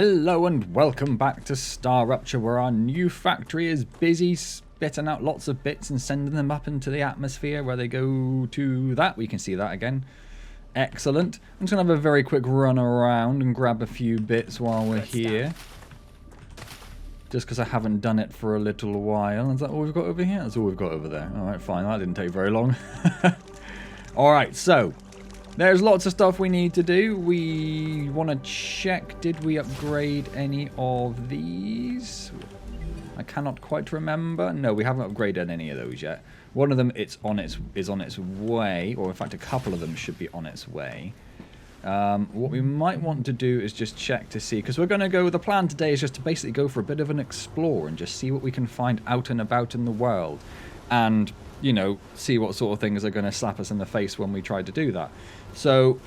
Hello and welcome back to StarRupture, where our new factory is busy spitting out lots of bits and sending them up into the atmosphere where they go to that. We can see that again. Excellent. I'm just going to have a very quick run around and grab a few bits while we're here. Just because I haven't done it for a little while. Is that all we've got over here? That's all we've got over there. Alright, fine. That didn't take very long. Alright, so there's lots of stuff we need to do. We want to check, did we upgrade any of these? I cannot quite remember. No, we haven't upgraded any of those yet. One of them is on its way, or in fact a couple of them should be on its way. What we might want to do is just check to see, because we're going to go, the plan today is just to basically go for a bit of an explore and just see what we can find out and about in the world. And, you know, see what sort of things are going to slap us in the face when we try to do that. So,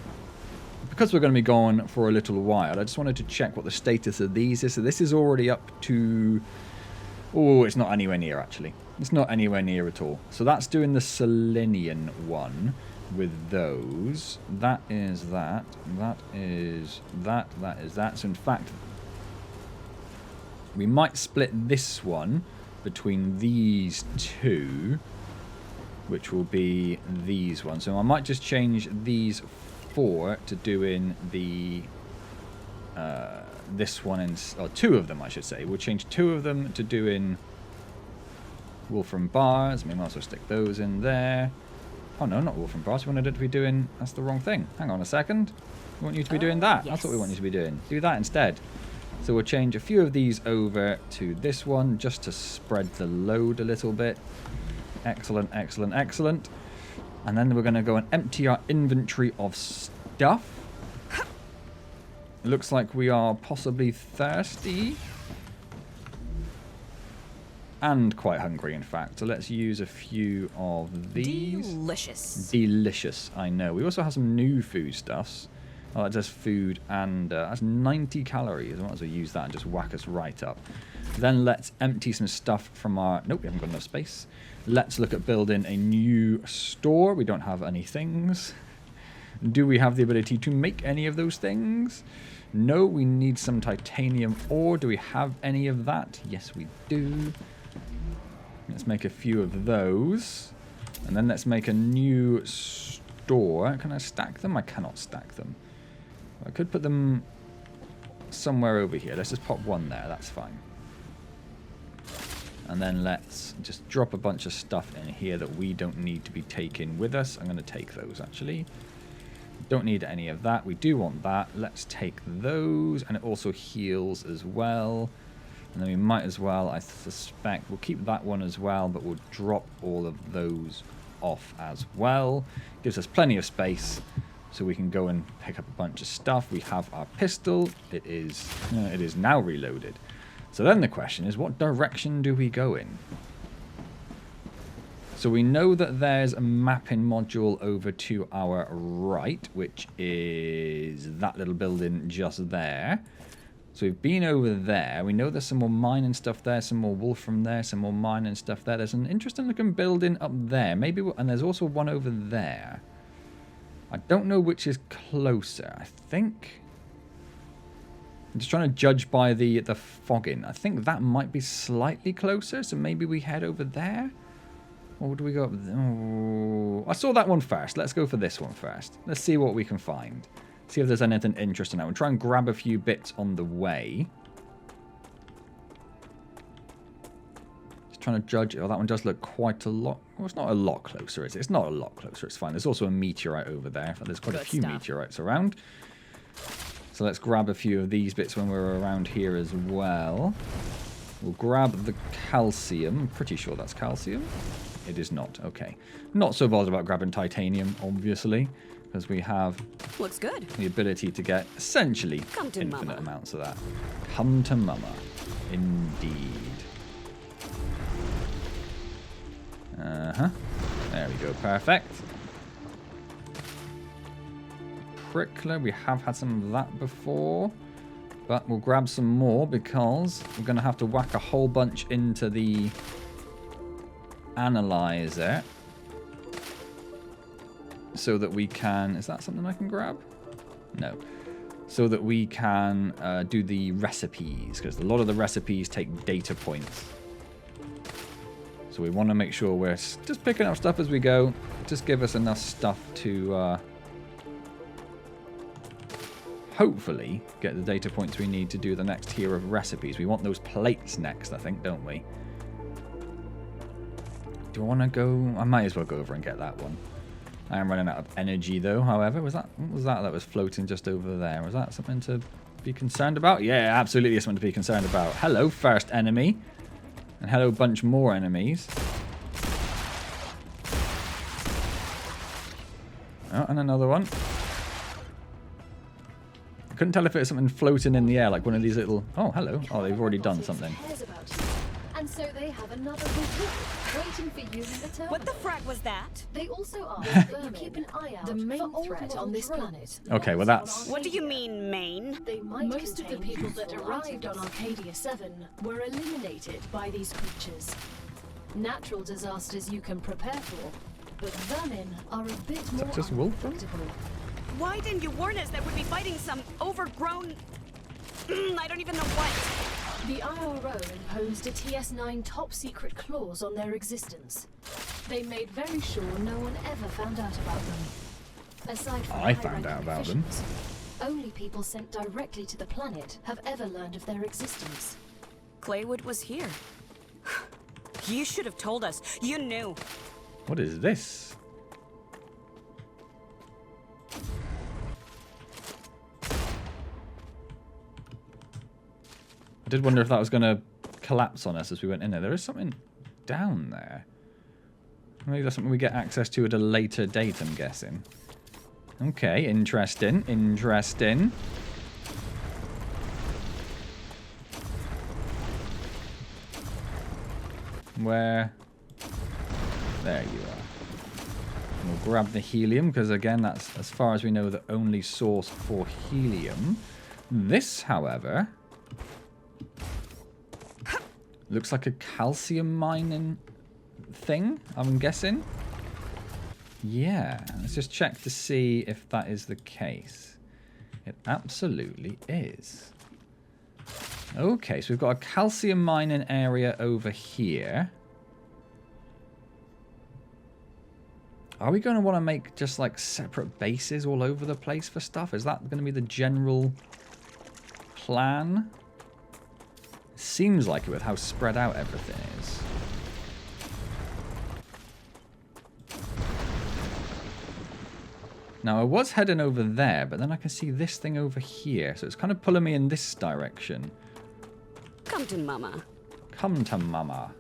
because we're going to be gone for a little while, I just wanted to check what the status of these is. So this is already up to... Oh, it's not anywhere near, actually. It's not anywhere near at all. So that's doing the Selenian one with those. That is that. That is that. That is that. So in fact, we might split this one between these two, which will be these ones. So I might just change these four to doing the this one, or two of them I should say. We'll change two of them to doing Wolfram bars. We might as well stick those in there. Oh no, not Wolfram bars. We wanted it to be doing, that's the wrong thing. Hang on a second. We want you to be doing that. Yes. That's what we want you to be doing. Do that instead. So we'll change a few of these over to this one just to spread the load a little bit. Excellent, excellent, excellent. And then we're going to go and empty our inventory of stuff. It looks like we are possibly thirsty. And quite hungry, in fact. So let's use a few of these. Delicious. Delicious, I know. We also have some new foodstuffs. Oh, it does food and that's 90 calories. I might as well use that and just whack us right up. Then let's empty some stuff from our... Nope, we haven't got enough space. Let's look at building a new store. We don't have any things. Do we have the ability to make any of those things? No, we need some titanium ore. Do we have any of that? Yes, we do. Let's make a few of those. And then let's make a new store. Can I stack them? I cannot stack them. I could put them somewhere over here. Let's just pop one there. That's fine. And then let's just drop a bunch of stuff in here that we don't need to be taking with us. I'm going to take those, actually. Don't need any of that. We do want that. Let's take those. And it also heals as well. And then we might as well, I suspect, we'll keep that one as well, but we'll drop all of those off as well. Gives us plenty of space, so we can go and pick up a bunch of stuff. We have our pistol. It is now reloaded. So then the question is, what direction do we go in? So we know that there's a mapping module over to our right, which is that little building just there. So we've been over there. We know there's some more mining stuff there, some more wolfram there, some more mining stuff there. There's an interesting looking building up there. Maybe, and there's also one over there. I don't know which is closer. I think... I'm just trying to judge by the fogging. I think that might be slightly closer, so maybe we head over there? Or do we go up there? Oh, I saw that one first. Let's go for this one first. Let's see what we can find. See if there's anything interesting. We'll try and grab a few bits on the way. Just trying to judge. Oh, that one does look quite a lot. Well, it's not a lot closer, is it? It's not a lot closer. It's fine. There's also a meteorite over there. There's quite a few meteorites around. So let's grab a few of these bits when we're around here as well. We'll grab the calcium. I'm pretty sure that's calcium. It is not. Okay. Not so bothered about grabbing titanium, obviously, because we have looks good. The ability to get essentially infinite amounts of that. Come to mama. Indeed. Uh-huh. There we go. Perfect. Prickler. We have had some of that before. But we'll grab some more because we're going to have to whack a whole bunch into the analyzer so that we can... Is that something I can grab? No. so that we can do the recipes, because a lot of the recipes take data points. So we want to make sure we're just picking up stuff as we go. Just give us enough stuff to hopefully get the data points we need to do the next tier of recipes. We want those plates next, I think, don't we? Do I want to go? I might as well go over and get that one. I am running out of energy though, however. What was that was floating just over there? Was that something to be concerned about? Yeah, absolutely something to be concerned about. Hello, first enemy. And hello, bunch more enemies. Oh, and another one. I couldn't tell if it was something floating in the air, like one of these little... Oh, hello. Oh, they've already done something. And so they have another waiting for you in return. What the frag was that? They also ask that you keep an eye out. The main threat on this planet. Okay, well that's... What do you mean, main? Most of the people that arrived on Arcadia 7 were eliminated by these creatures. Natural disasters you can prepare for, but vermin are a bit more just Wolfram? unpredictable. Why didn't you warn us that we'd be fighting some overgrown... I don't even know what. The IRO imposed a TS9 top-secret clause on their existence. They made very sure no one ever found out about them. Aside from I found out about them. Only people sent directly to the planet have ever learned of their existence. Claywood was here. You should have told us. You knew. What is this? I did wonder if that was going to collapse on us as we went in there. There is something down there. Maybe that's something we get access to at a later date, I'm guessing. Okay, interesting. Interesting. Where? There you are. And we'll grab the helium, because again, that's, as far as we know, the only source for helium. This, however... looks like a calcium mining thing, I'm guessing. Yeah, let's just check to see if that is the case. It absolutely is. Okay, so we've got a calcium mining area over here. Are we going to want to make just like separate bases all over the place for stuff? Is that going to be the general plan? Seems like it with how spread out everything is. Now I was heading over there, but then I can see this thing over here. So it's kind of pulling me in this direction. Come to mama. Come to mama.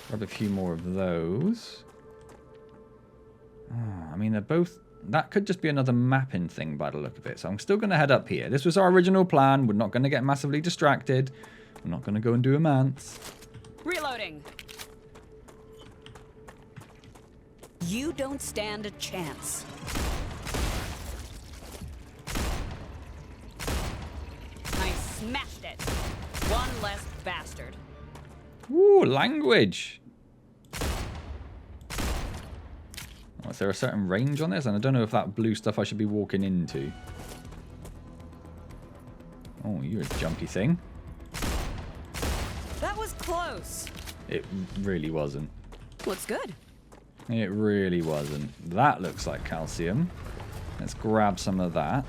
Grab a few more of those. Oh, I mean, they're both... That could just be another mapping thing by the look of it. So I'm still going to head up here. This was our original plan. We're not going to get massively distracted. We're not going to go and do a Antz. Reloading. You don't stand a chance. I smashed it. One less bastard. Ooh, language. Oh, is there a certain range on this? And I don't know if that blue stuff I should be walking into. Oh, you're a jumpy thing. That was close. It really wasn't. Looks good. It really wasn't. That looks like calcium. Let's grab some of that.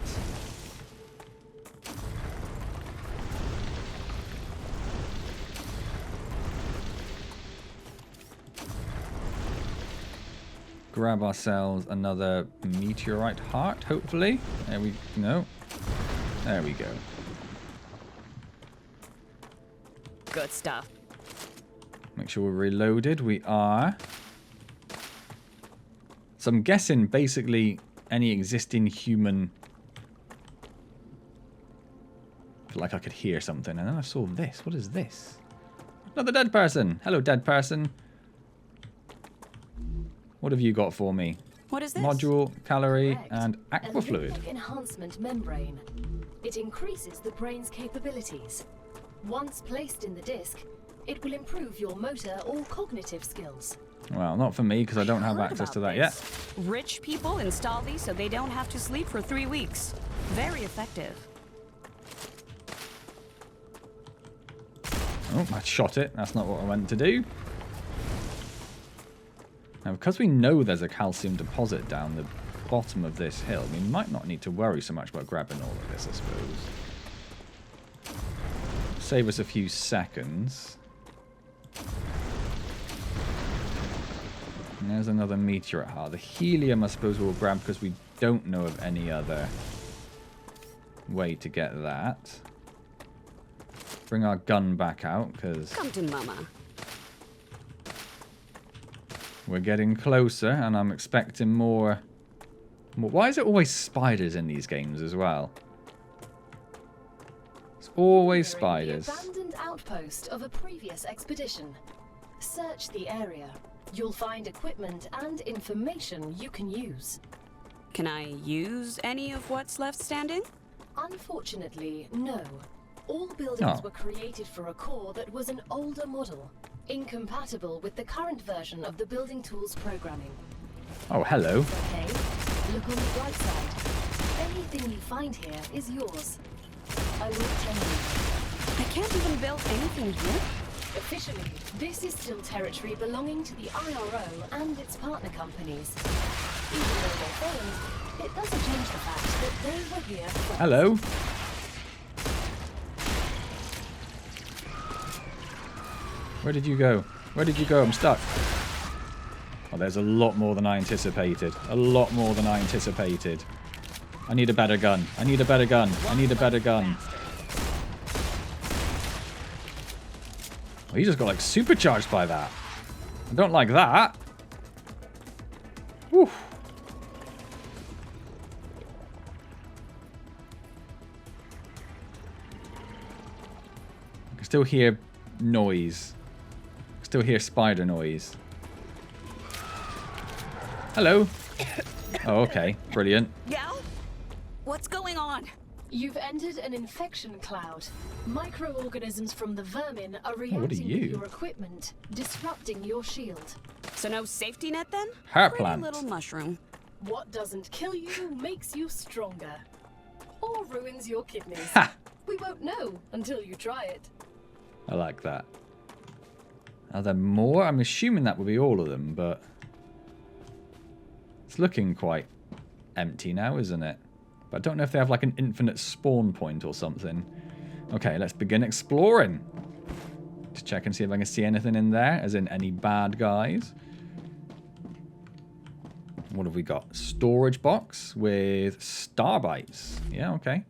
Grab ourselves another meteorite heart, hopefully. There we go. There we go. Good stuff. Make sure we're reloaded. We are. So I'm guessing basically any existing human... I feel like I could hear something. And then I saw this. What is this? Another dead person. Hello, dead person. What have you got for me? What is this? Module, calorie, Correct. and aqua fluid. A enhancement membrane. It increases the brain's capabilities. Once placed in the disc, it will improve your motor or cognitive skills. Well, not for me because I don't have Heard access to about that yet. this. Rich people install these so they don't have to sleep for 3 weeks. Very effective. Oh, I shot it. That's not what I meant to do. Now, because we know there's a calcium deposit down the bottom of this hill, we might not need to worry so much about grabbing all of this, I suppose. Save us a few seconds. And there's another meteorite heart. The helium, I suppose, we'll grab because we don't know of any other way to get that. Bring our gun back out because Come to mama. we're getting closer and I'm expecting more. Why is it always spiders in these games as well? It's always spiders. The abandoned outpost of a previous expedition. Search the area. You'll find equipment and information you can use. Can I use any of what's left standing? Unfortunately, no. All buildings Oh. were created for a core that was an older model, incompatible with the current version of the building tools programming. Oh, hello. Okay, look on the bright side. Anything you find here is yours. I will tell you. I can't even build anything here. Officially, this is still territory belonging to the IRO and its partner companies. Even though they failed, it doesn't change the fact that they were here first. Hello. Where did you go? Where did you go? I'm stuck. Oh, there's a lot more than I anticipated. A lot more than I anticipated. I need a better gun. I need a better gun. I need a better gun. Oh, he just got like supercharged by that. I don't like that. Whew. I can still hear noise. Still hear spider noise. Hello. Oh, okay. Brilliant. Gal? What's going on? You've entered an infection cloud. Microorganisms from the vermin are what are reacting you? with your equipment, disrupting your shield. So no safety net then? Hair Pretty plant. little mushroom. What doesn't kill you makes you stronger. Or ruins your kidneys. Ha! We won't know until you try it. I like that. Are there more? I'm assuming that would be all of them, but it's looking quite empty now, isn't it? But I don't know if they have like an infinite spawn point or something. Okay, let's begin exploring. To check and see if I can see anything in there, as in any bad guys. What have we got? Storage box with starbites. Yeah, okay.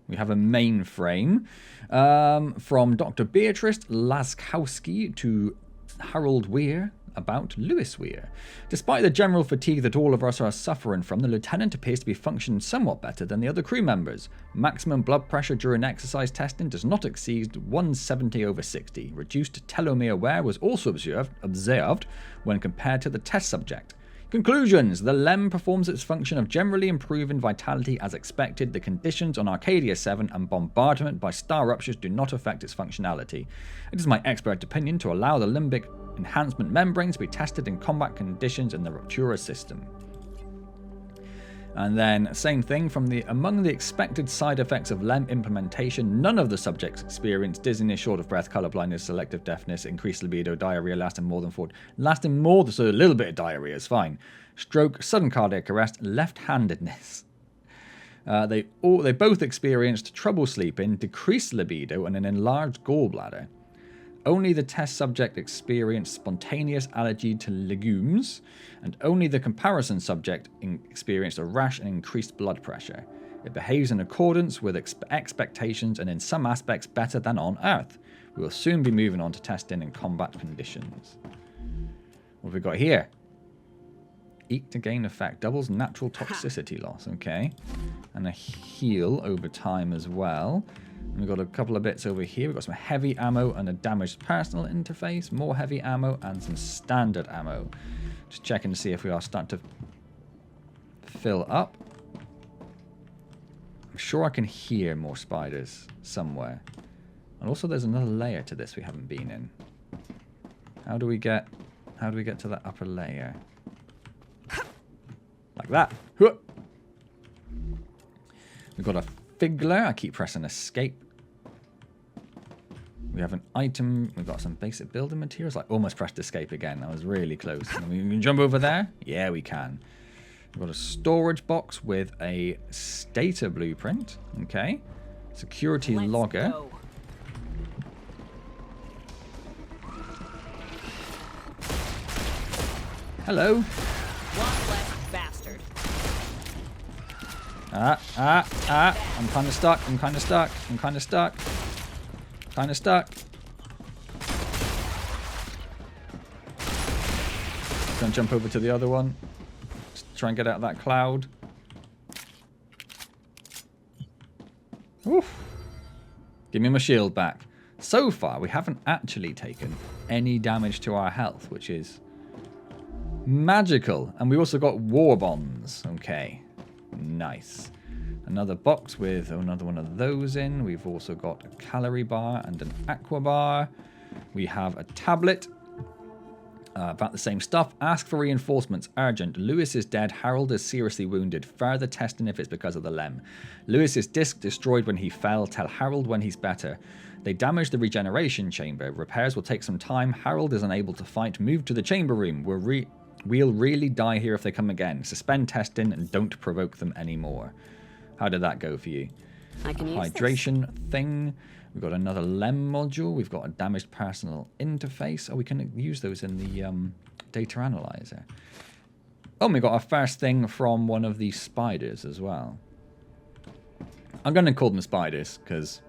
We have a mainframe from Dr. Beatrice Laskowski to Harold Weir about Lewis Weir. Despite the general fatigue that all of us are suffering from, the lieutenant appears to be functioning somewhat better than the other crew members. Maximum blood pressure during exercise testing does not exceed 170/60. Reduced telomere wear was also observed when compared to the test subject. Conclusions. The LEM performs its function of generally improving vitality as expected. The conditions on Arcadia 7 and bombardment by StarRuptures do not affect its functionality. It is my expert opinion to allow the limbic enhancement membrane to be tested in combat conditions in the Ruptura system. And then, same thing, among the expected side effects of LEM implementation, none of the subjects experienced dizziness, short of breath, color blindness, selective deafness, increased libido, diarrhea lasting more than 4. So a little bit of diarrhea is fine. Stroke, sudden cardiac arrest, left-handedness. They both experienced trouble sleeping, decreased libido, and an enlarged gallbladder. Only the test subject experienced spontaneous allergy to legumes, and only the comparison subject experienced a rash and increased blood pressure. It behaves in accordance with expectations and in some aspects better than on Earth. We will soon be moving on to testing in combat conditions. What have we got here? Eat to gain effect. Doubles natural toxicity loss. Okay. And a heal over time as well. And we've got a couple of bits over here. We've got some heavy ammo and a damaged personal interface. More heavy ammo and some standard ammo. Just checking to see if we are starting to fill up. I'm sure I can hear more spiders somewhere. And also there's another layer to this we haven't been in. How do we get to that upper layer? Like that. We've got a Figgler. I keep pressing escape. We have an item. We've got some basic building materials. I almost pressed escape again. That was really close. And we can jump over there. Yeah, we can. We've got a storage box with a stator blueprint. Okay. Security logger. Go. Hello. One less bastard. I'm kind of stuck. I'm kind of stuck. I'm kind of stuck. Kind of stuck. Gonna jump over to the other one. Just try and get out of that cloud. Oof. Give me my shield back. So far, we haven't actually taken any damage to our health, which is magical. And we also got war bonds. Okay. Nice. Another box with another one of those in. We've also got a calorie bar and an aqua bar. We have a tablet. About the same stuff. Ask for reinforcements. Urgent. Lewis is dead. Harold is seriously wounded. Further testing if it's because of the lem. Lewis's disc destroyed when he fell. Tell Harold when he's better. They damaged the regeneration chamber. Repairs will take some time. Harold is unable to fight. Move to the chamber room. We'll really die here if they come again. Suspend testing and don't provoke them anymore. How did that go for you? I can use Hydration thing. We've got another LEM module. We've got a damaged personal interface. Oh, we can use those in the data analyzer. Oh, and we got our first thing from one of these spiders as well. I'm going to call them spiders because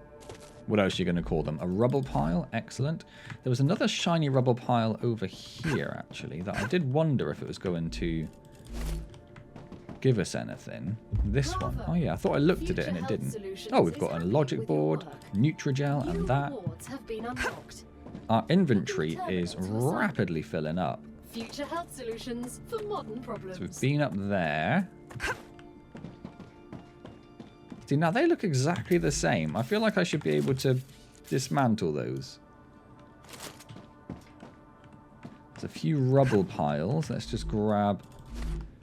what else are you going to call them? A rubble pile. Excellent. There was another shiny rubble pile over here, actually, that I did wonder if it was going to give us anything. This one. Oh yeah, I thought I looked at it and it didn't. Oh, we've got a logic board, Nutrigel, and that. Our inventory is rapidly filling up. Future health solutions for modern problems. So we've been up there. See, now they look exactly the same. I feel like I should be able to dismantle those. There's a few rubble piles. Let's just grab...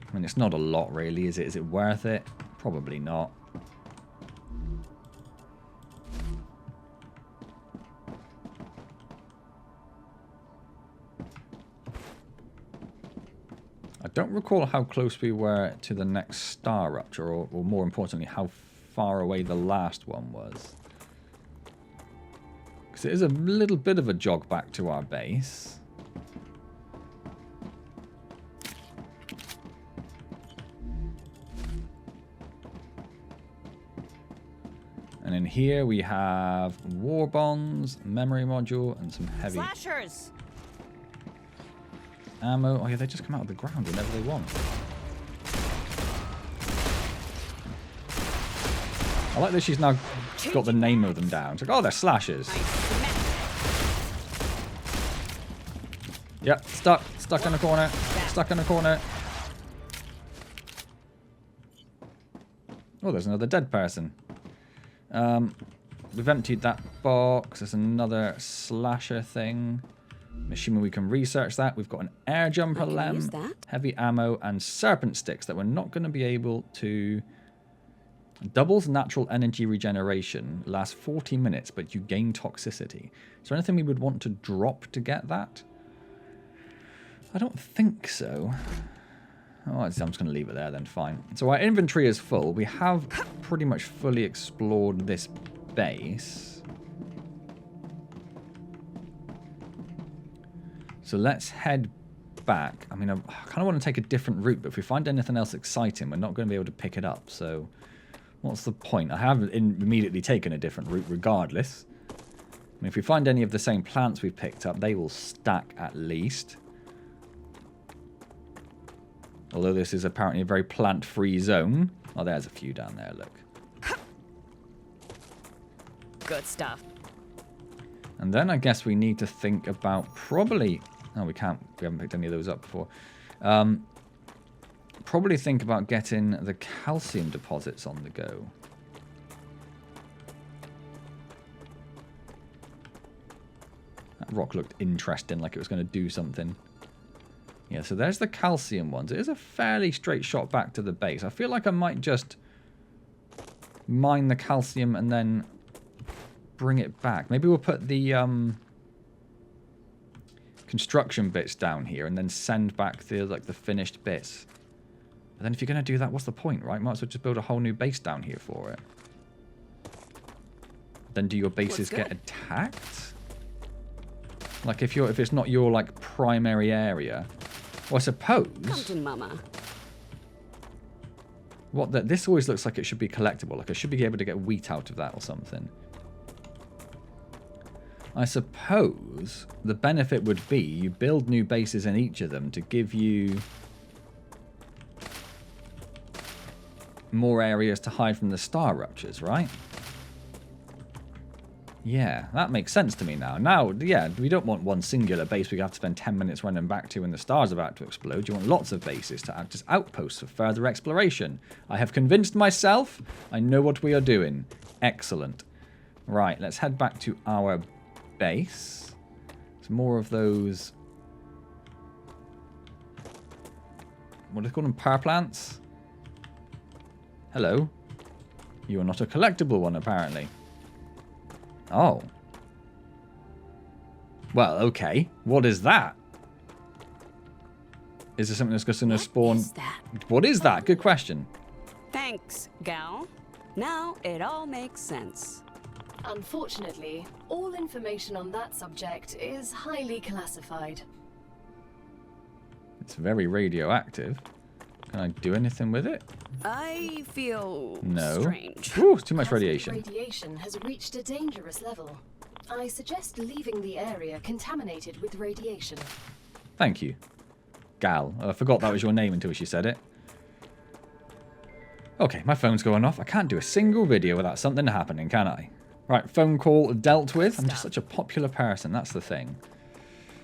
I mean, it's not a lot, really, is it? Is it worth it? Probably not. I don't recall how close we were to the next StarRupture, or more importantly, how far away the last one was. Because it is a little bit of a jog back to our base. And in here we have war bonds, memory module, and some heavy slashers. Ammo. Oh yeah, they just come out of the ground whenever they want. I like that she's now got the name of them down. It's like, oh, they're slashers. Yep, stuck in a corner, stuck in a corner. Oh, there's another dead person. We've emptied that box. There's another slasher thing. I'm assuming we can research that. We've got an air jumper lem, heavy ammo, and serpent sticks that we're not going to be able to... Doubles natural energy regeneration. Lasts 40 minutes, but you gain toxicity. Is there anything we would want to drop to get that? I don't think so. Oh, I'm just going to leave it there then, fine. So our inventory is full. We have pretty much fully explored this base. So let's head back. I mean, I kind of want to take a different route, but if we find anything else exciting, we're not going to be able to pick it up. So what's the point? I have immediately taken a different route regardless. I mean, if we find any of the same plants we've picked up, they will stack at least. Although this is apparently a very plant-free zone. Oh, there's a few down there, look. Good stuff. And then I guess we need to think about probably... Oh, we can't. We haven't picked any of those up before. Probably think about getting the calcium deposits on the go. That rock looked interesting, like it was going to do something. Yeah, so there's the calcium ones. It is a fairly straight shot back to the base. I feel like I might just mine the calcium and then bring it back. Maybe we'll put the construction bits down here and then send back the finished bits. But then if you're going to do that, what's the point, right? Might as well just build a whole new base down here for it. Then do your bases get attacked? Like if it's not your like primary area. Well, I suppose. Come to mama. This always looks like it should be collectible. Like I should be able to get wheat out of that or something. I suppose the benefit would be you build new bases in each of them to give you more areas to hide from the StarRuptures, right? Yeah, that makes sense to me now. Now, yeah, we don't want one singular base we have to spend 10 minutes running back to when the star's about to explode. You want lots of bases to act as outposts for further exploration. I have convinced myself. I know what we are doing. Excellent. Right, let's head back to our base. Some more of those... What do they call them? Power plants? Hello. You are not a collectible one, apparently. Oh. Well, okay. What is that? Is there something that's going to spawn? What is that? Good question. Thanks, gal. Now it all makes sense. Unfortunately, all information on that subject is highly classified. It's very radioactive. Can I do anything with it? I feel strange. Ooh, it's too much Cosmic radiation. Radiation has reached a dangerous level. I suggest leaving the area contaminated with radiation. Thank you. Gal. I forgot that was your name until she said it. Okay, my phone's going off. I can't do a single video without something happening, can I? Right, phone call dealt with. I'm just such a popular person. That's the thing.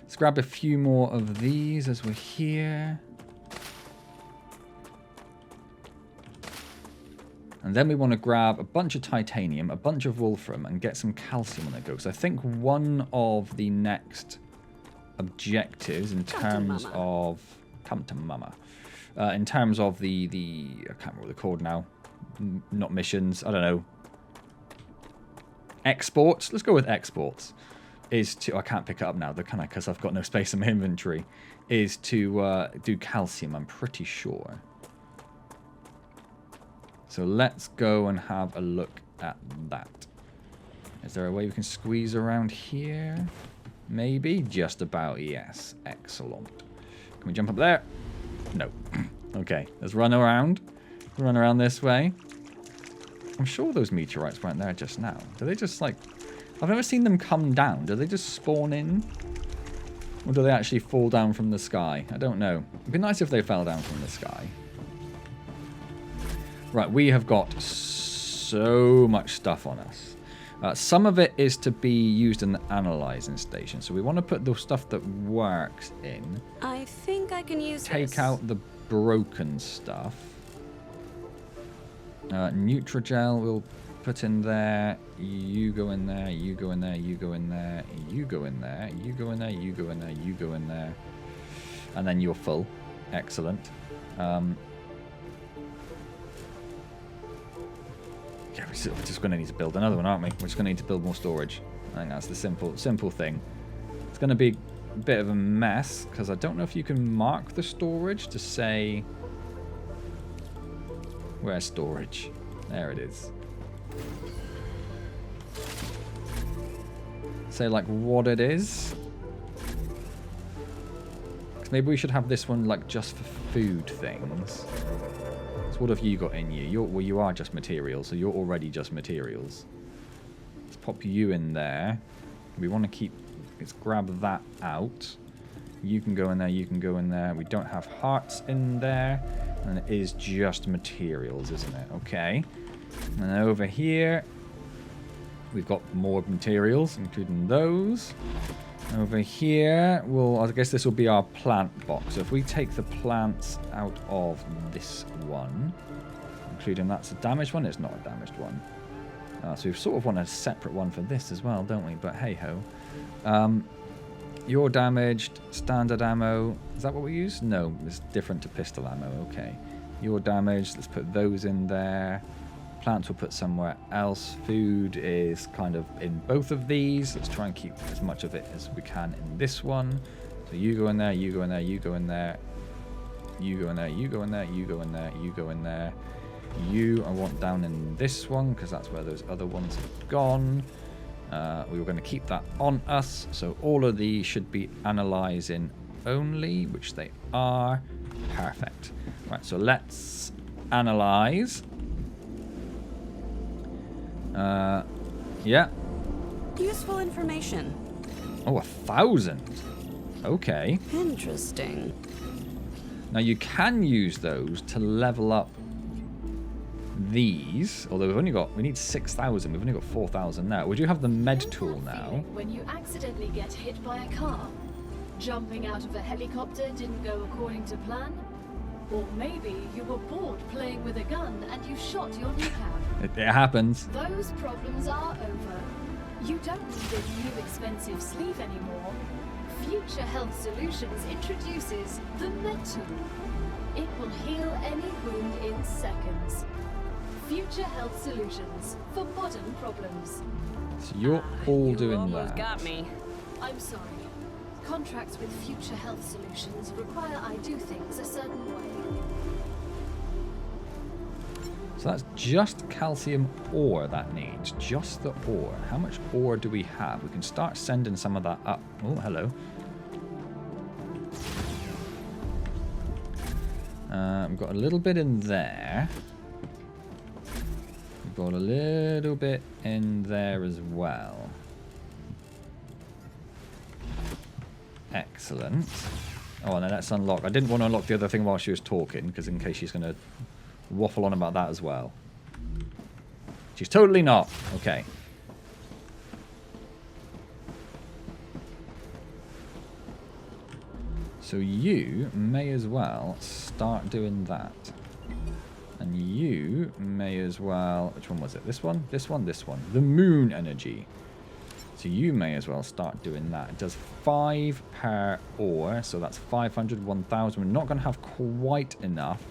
Let's grab a few more of these as we're here. And then we want to grab a bunch of titanium, a bunch of wolfram, and get some calcium on the go. Because I think one of the next objectives in terms of... Come to mama. In terms of the... I can't remember what they're called now. Not missions. I don't know. Exports. Let's go with exports. Is to... I can't pick it up now, though, can I? Because I've got no space in my inventory. Is to do calcium, I'm pretty sure. So let's go and have a look at that. Is there a way we can squeeze around here? Maybe? Just about, yes. Excellent. Can we jump up there? No. Okay, let's run around. Run around this way. I'm sure those meteorites weren't there just now. Do they just, like... I've never seen them come down. Do they just spawn in? Or do they actually fall down from the sky? I don't know. It'd be nice if they fell down from the sky. Right, we have got so much stuff on us. Some of it is to be used in the analyzing station. So we want to put the stuff that works in. I think I can use Take out the broken stuff. Neutrogel we'll put in there. You go in there, you go in there, you go in there, you go in there, you go in there, you go in there, you go in there. And then you're full. Excellent. Yeah, we're just going to need to build another one, aren't we? We're just going to need to build more storage. I think that's the simple thing. It's going to be a bit of a mess, because I don't know if you can mark the storage to say... Where's storage? There it is. Say, like, what it is. Maybe we should have this one, like, just for food things. So what have you got in you? Well, you are just materials, so you're already just materials. Let's pop you in there. We want to keep... Let's grab that out. You can go in there, you can go in there. We don't have hearts in there. And it is just materials, isn't it? Okay. And over here, we've got more materials, including those. Over here, I guess this will be our plant box. So if we take the plants out of this one, including that's a damaged one, it's not a damaged one. So we sort of want a separate one for this as well, don't we? But hey ho. You're damaged. Standard ammo. Is that what we use? No, it's different to pistol ammo. Okay. You're damaged. Let's put those in there. Plants we'll put somewhere else. Food is kind of in both of these. Let's try and keep as much of it as we can in this one. So you go in there, you go in there, you go in there. You go in there, you go in there, you go in there, you go in there. You I want down in this one because that's where those other ones have gone. We were going to keep that on us. So all of these should be analyzing only, which they are. Perfect. Right, so let's analyze. Yeah. Useful information. Oh, 1,000. Okay. Interesting. Now you can use those to level up these. Although we need 6,000. We've only got 4,000 now. Would you have the med tool now? When you accidentally get hit by a car, jumping out of a helicopter didn't go according to plan, or maybe you were bored playing with a gun and you shot your kneecap. It happens. Those problems are over. You don't need a new expensive sleeve anymore. Future Health Solutions introduces the med tool. It will heal any wound in seconds. Future Health Solutions for modern problems. So you're all You doing almost that. got me. I'm sorry. Contracts with Future Health Solutions require I do things a certain way. So that's just calcium ore that needs. Just the ore. How much ore do we have? We can start sending some of that up. Oh, hello. We've got a little bit in there. We've got a little bit in there as well. Excellent. Oh, no, that's unlocked. I didn't want to unlock the other thing while she was talking, because in case she's going to waffle on about that as well. She's totally not. Okay. So you may as well start doing that. And you may as well... Which one was it? This one? This one? This one. The moon energy. So you may as well start doing that. It does 5 per ore. So that's 500, 1,000. We're not going to have quite enough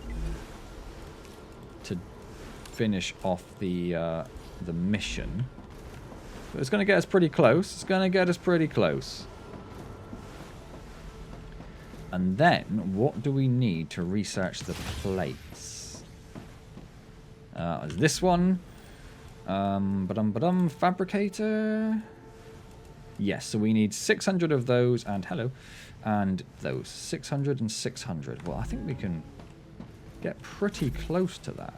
to finish off the mission. But it's going to get us pretty close. It's going to get us pretty close. And then, what do we need to research the plates? This one. Fabricator. Yes, so we need 600 of those, and hello, and those 600 and 600. Well, I think we can get pretty close to that.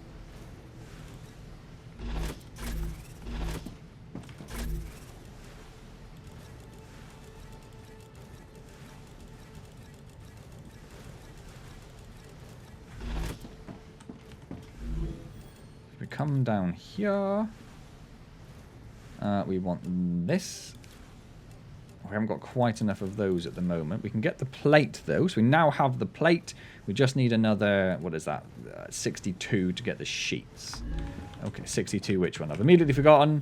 We come down here. We want this. We haven't got quite enough of those at the moment. We can get the plate though. So we now have the plate. We just need another, what is that? 62 to get the sheets. Okay, 62 which one? I've immediately forgotten.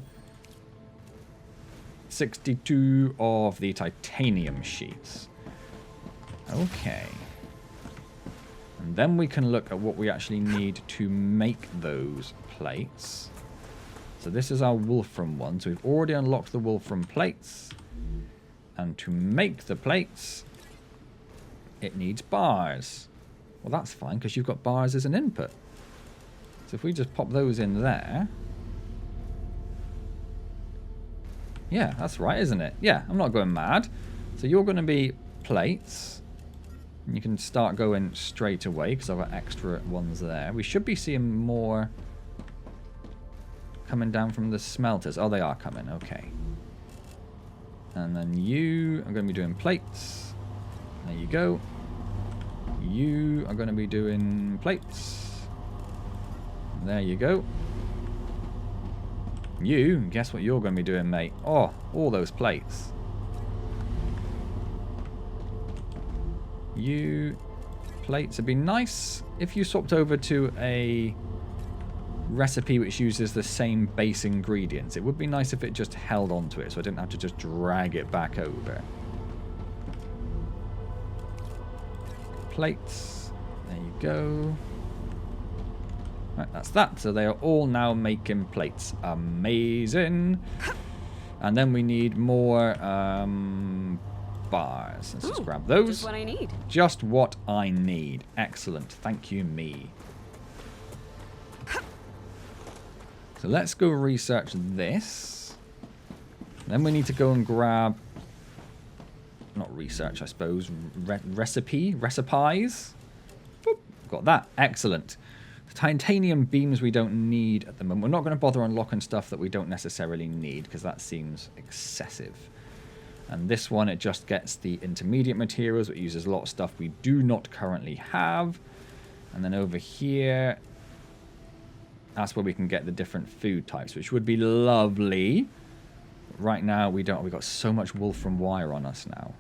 62 of the titanium sheets. Okay. And then we can look at what we actually need to make those plates. So this is our wolfram one. So we've already unlocked the wolfram plates. And to make the plates, it needs bars. Well, that's fine, because you've got bars as an input. So if we just pop those in there. Yeah, that's right, isn't it? Yeah, I'm not going mad. So you're going to be plates. And you can start going straight away, because I've got extra ones there. We should be seeing more coming down from the smelters. Oh, they are coming. Okay. And then you are going to be doing plates. There you go. You are going to be doing plates. There you go. You, guess what you're going to be doing, mate? Oh, all those plates. You, plates. It'd be nice if you swapped over to a recipe which uses the same base ingredients. It would be nice if it just held onto it so I didn't have to just drag it back over. plates. There you go. Right, that's that. So they are all now making plates. Amazing. And then we need more bars. Let's just grab those. Just what I need. Just what I need. Excellent. Thank you, me. So let's go research this. Then we need to go and grab... Not research, I suppose. Recipes. Boop. Got that. Excellent. Titanium beams we don't need at the moment. We're not going to bother unlocking stuff that we don't necessarily need because that seems excessive. And this one, it just gets the intermediate materials. It uses a lot of stuff we do not currently have. And then over here, that's where we can get the different food types, which would be lovely. Right now, we don't. We've got so much wolfram wire on us now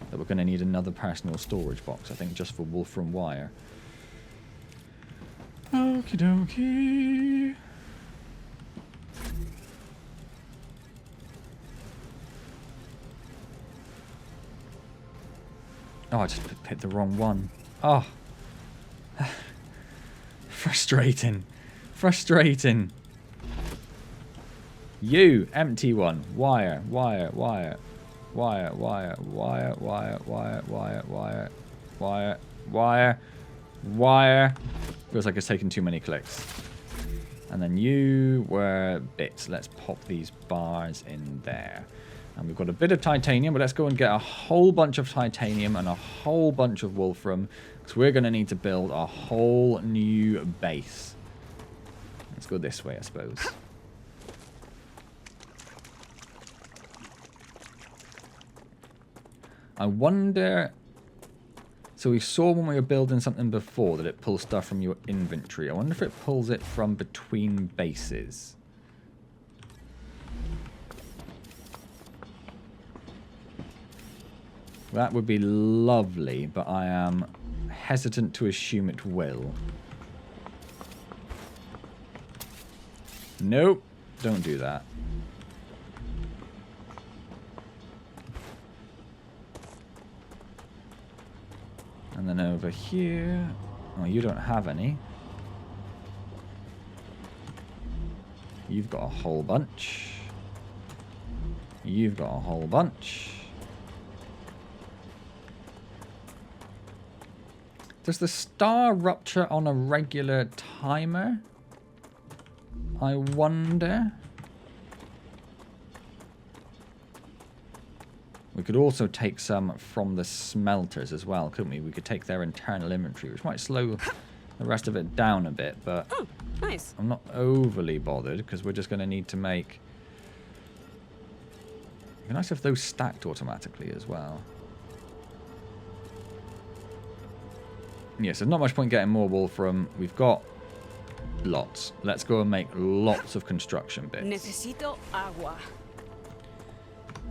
that we're going to need another personal storage box, I think, just for wolfram wire. Okie dokie. Oh, I just hit the wrong one. Oh. Frustrating. Frustrating. You, empty one. Wire, wire, wire. Wire, wire, wire, wire, wire, wire, wire, wire, wire, wire. Feels like it's taken too many clicks. And then you were bits. Let's pop these bars in there. And we've got a bit of titanium, but let's go and get a whole bunch of titanium and a whole bunch of wolfram, because we're going to need to build a whole new base. Let's go this way, I suppose. I wonder... So we saw when we were building something before that it pulls stuff from your inventory. I wonder if it pulls it from between bases. That would be lovely, but I am hesitant to assume it will. Nope, don't do that. And then over here... Oh, you don't have any. You've got a whole bunch. You've got a whole bunch. Does the StarRupture on a regular timer? I wonder. We could also take some from the smelters as well, couldn't we? We could take their internal inventory, which might slow the rest of it down a bit, but Oh, nice. I'm not overly bothered because we're just going to need to make... It'd be nice if those stacked automatically as well. Yeah, so not much point getting more wool from... We've got lots. Let's go and make lots of construction bits. Necesito agua.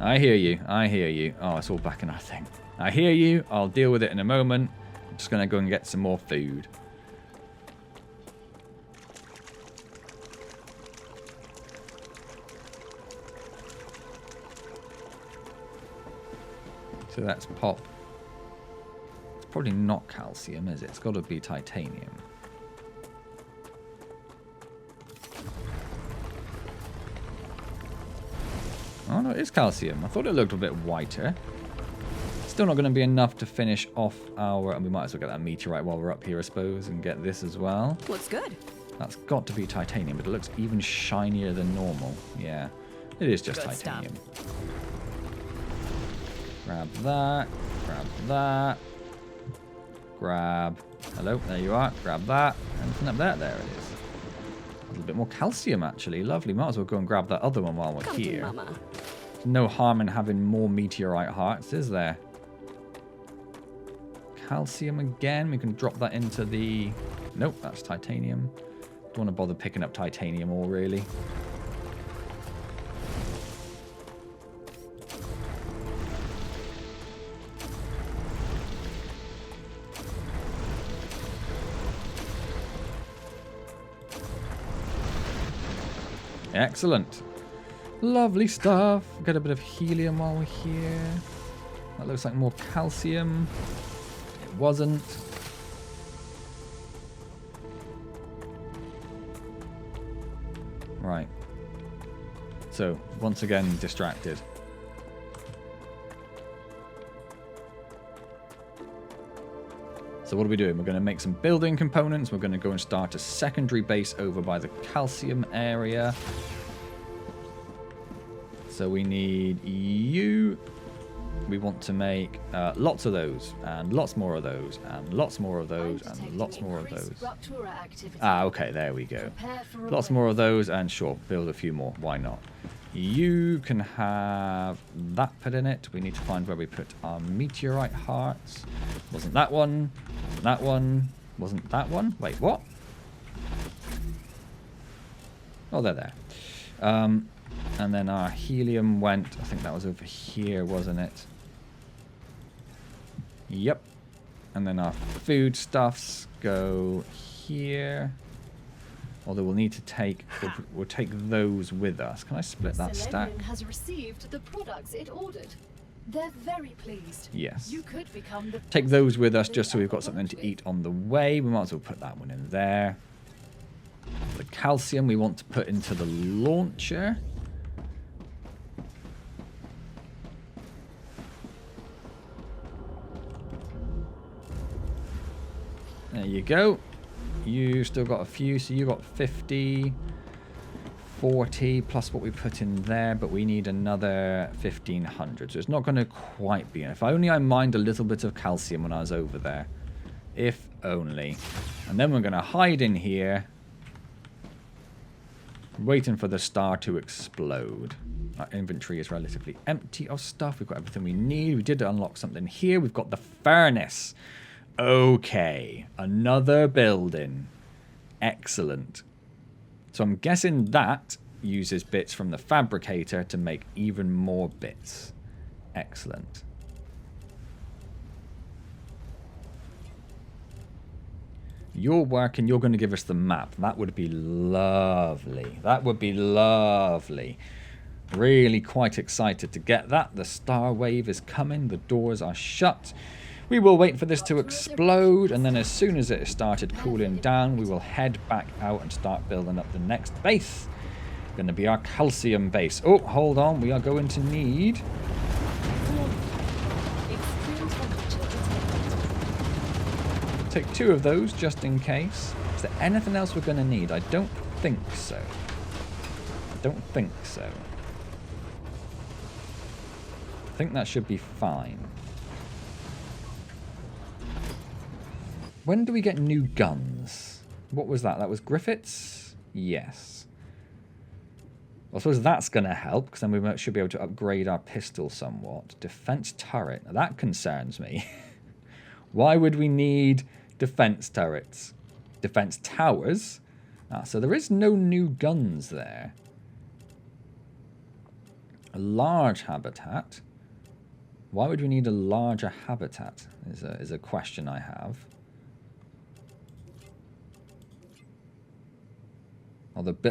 I hear you. I hear you. Oh, it's all back in our thing. I hear you. I'll deal with it in a moment. I'm just going to go and get some more food. So that's pop. It's probably not calcium, is it? It's got to be titanium. Oh no, it is calcium. I thought it looked a bit whiter. Still not going to be enough to finish off our... And we might as well get that meteorite while we're up here, I suppose, and get this as well. Looks good. That's got to be titanium, but it looks even shinier than normal. Yeah, it is just Good titanium. stuff. Grab that. Grab that. Grab... Hello, there you are. Grab that. Anything up there? There it is. A little bit more calcium, actually. Lovely. Might as well go and grab that other one while we're Come here. to mama. No harm in having more meteorite hearts, is there? Calcium again. We can drop that into the... Nope, that's titanium. Don't want to bother picking up titanium ore, really. Excellent. Lovely stuff. Get a bit of helium while we're here. That looks like more calcium. wasn't. Right. So, once again, distracted. So what are we doing? We're going to make some building components. We're going to go and start a secondary base over by the calcium area. So we need you. We want to make lots of those, and lots more of those, and lots more of those, and lots more of those. Ah, okay, there we go. Lots more of those, and sure, build a few more. Why not? You can have that put in it. We need to find where we put our meteorite hearts. Wasn't that one? Wasn't that one? Wasn't that one? Wait, what? Oh, they're there. And then our helium went, I think that was over here, wasn't it? Yep. And then our foodstuffs go here. Although we'll need to take, we'll take those with us. Can I split that stack? Has received the products it ordered. They're very pleased. Yes. You could become the Take those with us just so we've got something to eat on the way. We might as well put that one in there. The calcium we want to put into the launcher. There you go. You still got a few, so you got 50, 40 plus what we put in there, but we need another 1500, so it's not going to quite be enough. If only I mined a little bit of calcium when I was over there. If only. And then we're going to hide in here, waiting for the star to explode. Our inventory is relatively empty of stuff. We've got everything we need. We did unlock something here. We've got the furnace. Okay, another building. Excellent. So I'm guessing that uses bits from the fabricator to make even more bits. Excellent. You're working, you're going to give us the map. That would be lovely. That would be lovely. Really quite excited to get that. The star wave is coming. The doors are shut. We will wait for this to explode, and then as soon as it has started cooling down, we will head back out and start building up the next base. Going to be our calcium base. Oh, hold on. We are going to need... Take 2 of those just in case. Is there anything else we're going to need? I don't think so. I don't think so. I think that should be fine. When do we get new guns? What was that? That was Griffiths? Yes. Well, I suppose that's going to help, because then we should be able to upgrade our pistol somewhat. Defense turret. Now that concerns me. Why would we need defense turrets? Defense towers? Ah, so there is no new guns there. A large habitat. Why would we need a larger habitat? Is a question I have.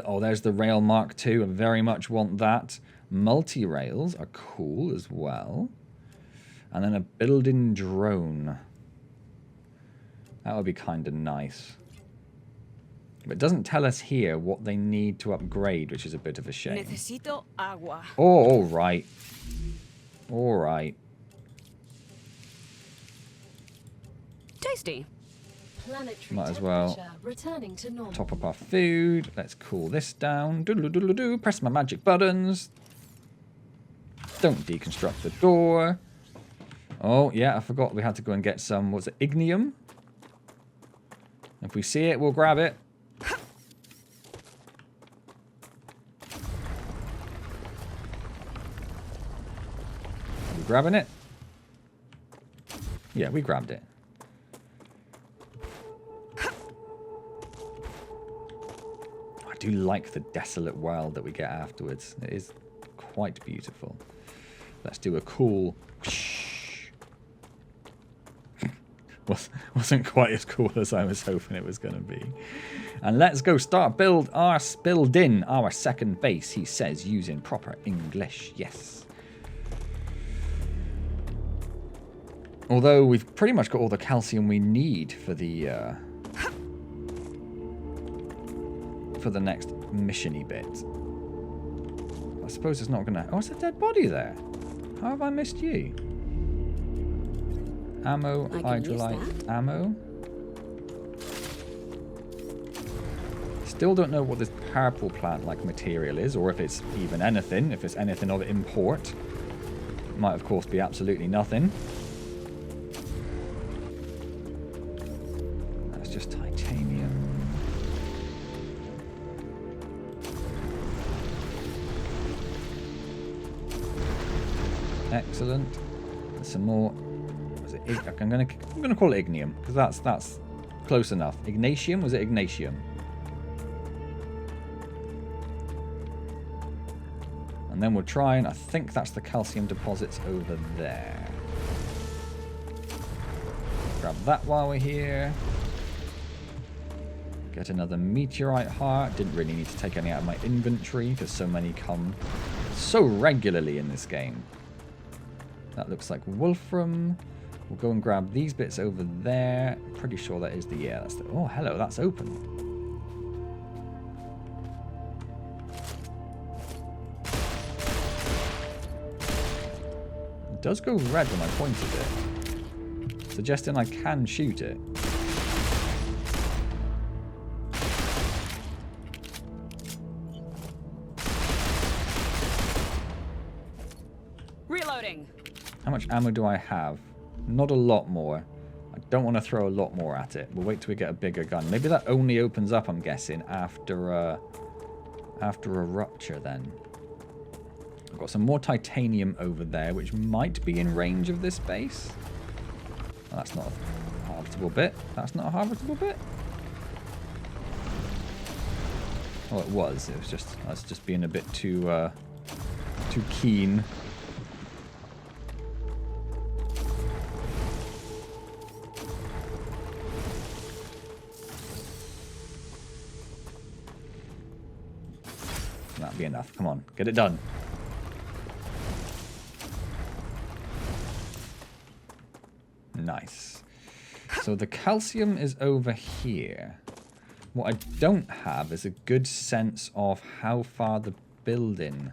Oh, there's the rail Mark II. I very much want that. Multi-rails are cool as well. And then a building drone. That would be kind of nice. But it doesn't tell us here what they need to upgrade, which is a bit of a shame. Necesito agua. Oh, all right. All right. Tasty. Might as well top up our food. Let's cool this down. Doodle-doodle-doo. Press my magic buttons. Don't deconstruct the door. Oh, yeah, I forgot we had to go and get some, what's it, ignium? If we see it, we'll grab it. Are we grabbing it? Yeah, we grabbed it. I do like the desolate world that we get afterwards. It is quite beautiful. Let's do a cool... Wasn't quite as cool as I was hoping it was going to be. And let's go start building our second base, he says, using proper English. Yes. Although we've pretty much got all the calcium we need for the next mission-y bit. I suppose it's not gonna... Oh, it's a dead body there. How have I missed you? Ammo, hydrolite, ammo. Still don't know what this purple plant-like material is, or if it's even anything. If it's anything of import. Might, of course, be absolutely nothing. That's just titanium. Excellent. There's some more. Was it? I'm gonna call it ignium because that's close enough. Ignatium? Was it ignatium? And then we'll try and I think that's the calcium deposits over there. Grab that while we're here. Get another meteorite heart. Didn't really need to take any out of my inventory because so many come so regularly in this game. That looks like wolfram. We'll go and grab these bits over there. Pretty sure that is the... Yeah, that's the... Oh, hello, that's open. It does go red when I pointed it. Suggesting I can shoot it. Reloading. How much ammo do I have? Not a lot more. I don't want to throw a lot more at it. We'll wait till we get a bigger gun. Maybe that only opens up, I'm guessing, after a rupture then. I've got some more titanium over there, which might be in range of this base. Oh, that's not a harvestable bit. That's not a harvestable bit. Oh, it was. It was just... I was just being a bit too keen. That'll be enough. Come on, get it done. Nice. So the calcium is over here. What I don't have is a good sense of how far the building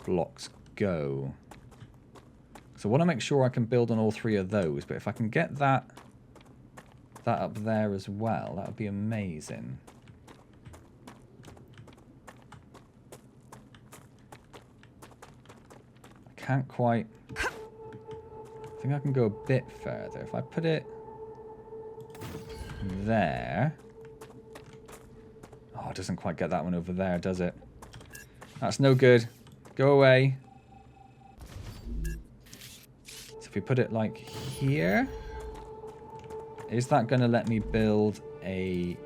blocks go. So I want to make sure I can build on all three of those, but if I can get that up there as well, that would be amazing. I can't quite... I think I can go a bit further. If I put it there... Oh, it doesn't quite get that one over there, does it? That's no good. Go away. So if we put it like here... Is that going to let me build a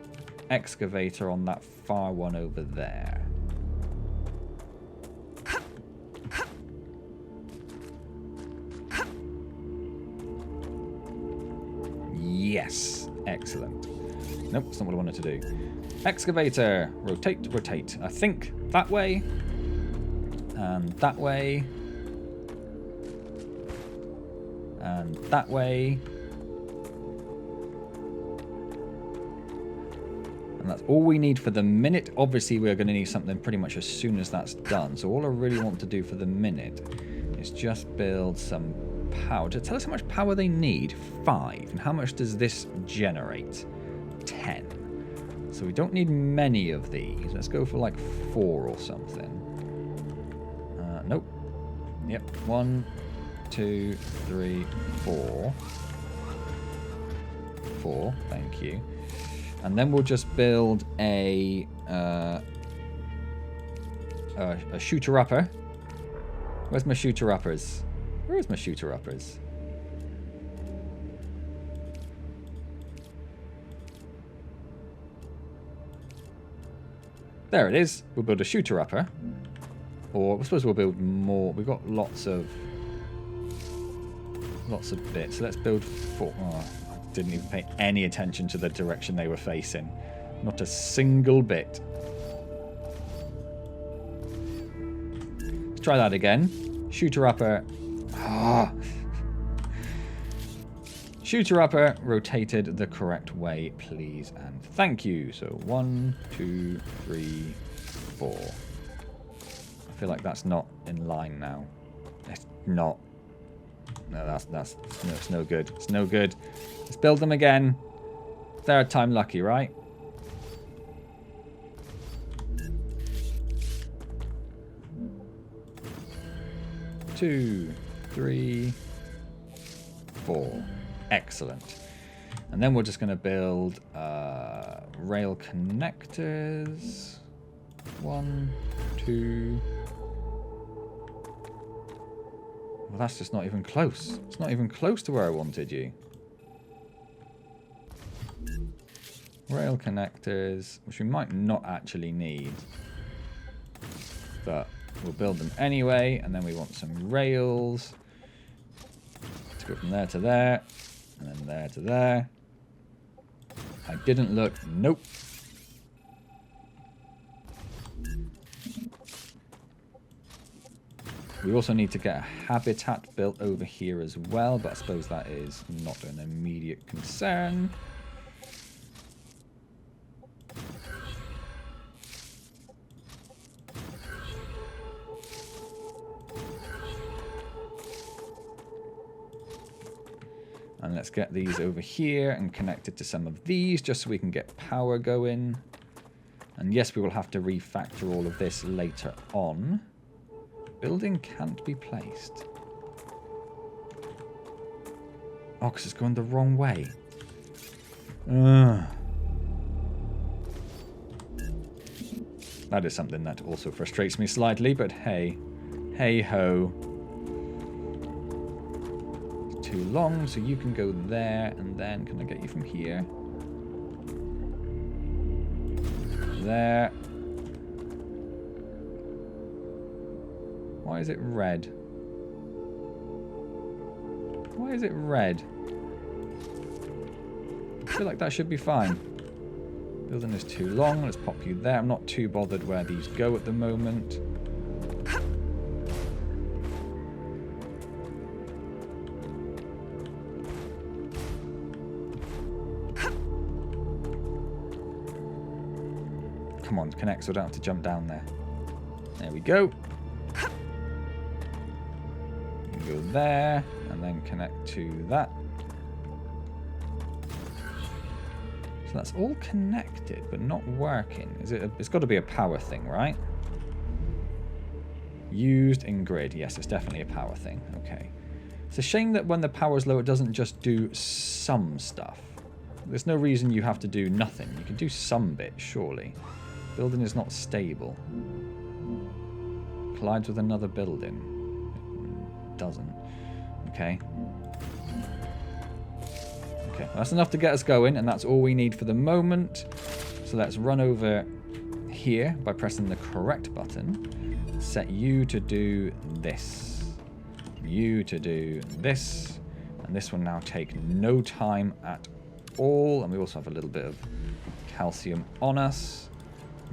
excavator on that far one over there? Yes. Excellent. Nope, that's not what I wanted to do. Excavator. Rotate, rotate. I think that way. And that way. And that way. And that's all we need for the minute. Obviously, we're going to need something pretty much as soon as that's done. So all I really want to do for the minute is just build some power. To tell us how much power they need. 5. And how much does this generate? 10. So we don't need many of these. Let's go for like 4 or something. Nope. Yep. 1, 2, 3, 4. 4. Thank you. And then we'll just build a shooter-upper. Where's my shooter-uppers? Where is my shooter-uppers? There it is. We'll build a shooter-upper. Or I suppose we'll build more. We've got lots of bits. So let's build 4. Oh, I didn't even pay any attention to the direction they were facing. Not a single bit. Let's try that again. Shooter-upper. Ah, Shooter-upper rotated the correct way, please, and thank you. So 1, 2, 3, 4. I feel like that's not in line now. It's not. No, that's no, it's no good. It's no good. Let's build them again. Third time lucky, right? Two, 3, 4. Excellent. And then we're just going to build rail connectors. 1, 2. Well, that's just not even close. It's not even close to where I wanted you. Rail connectors, which we might not actually need. But we'll build them anyway. And then we want some rails. Let's go from there to there. And then there to there. I didn't look. Nope. We also need to get a habitat built over here as well, but I suppose that is not an immediate concern. And let's get these over here and connect it to some of these just so we can get power going. And yes, we will have to refactor all of this later on. Building can't be placed. Oh, because it's going the wrong way. That is something that also frustrates me slightly, but hey. Hey ho. It's too long, so you can go there, and then can I get you from here? There. Why is it red? Why is it red? I feel like that should be fine. Building is too long. Let's pop you there. I'm not too bothered where these go at the moment. Come on, connect so I don't have to jump down there. There we go. Go there and then connect to that. So that's all connected but not working. Is it? It's got to be a power thing, right? Used in grid. Yes, it's definitely a power thing. Okay. It's a shame that when the power's low, it doesn't just do some stuff. There's no reason you have to do nothing. You can do some bits, surely. Building is not stable. Collides with another building. Doesn't. Okay. Okay, well, that's enough to get us going, and that's all we need for the moment. So let's run over here by pressing the correct button. Set you to do this. You to do this. And this will now take no time at all. And we also have a little bit of calcium on us.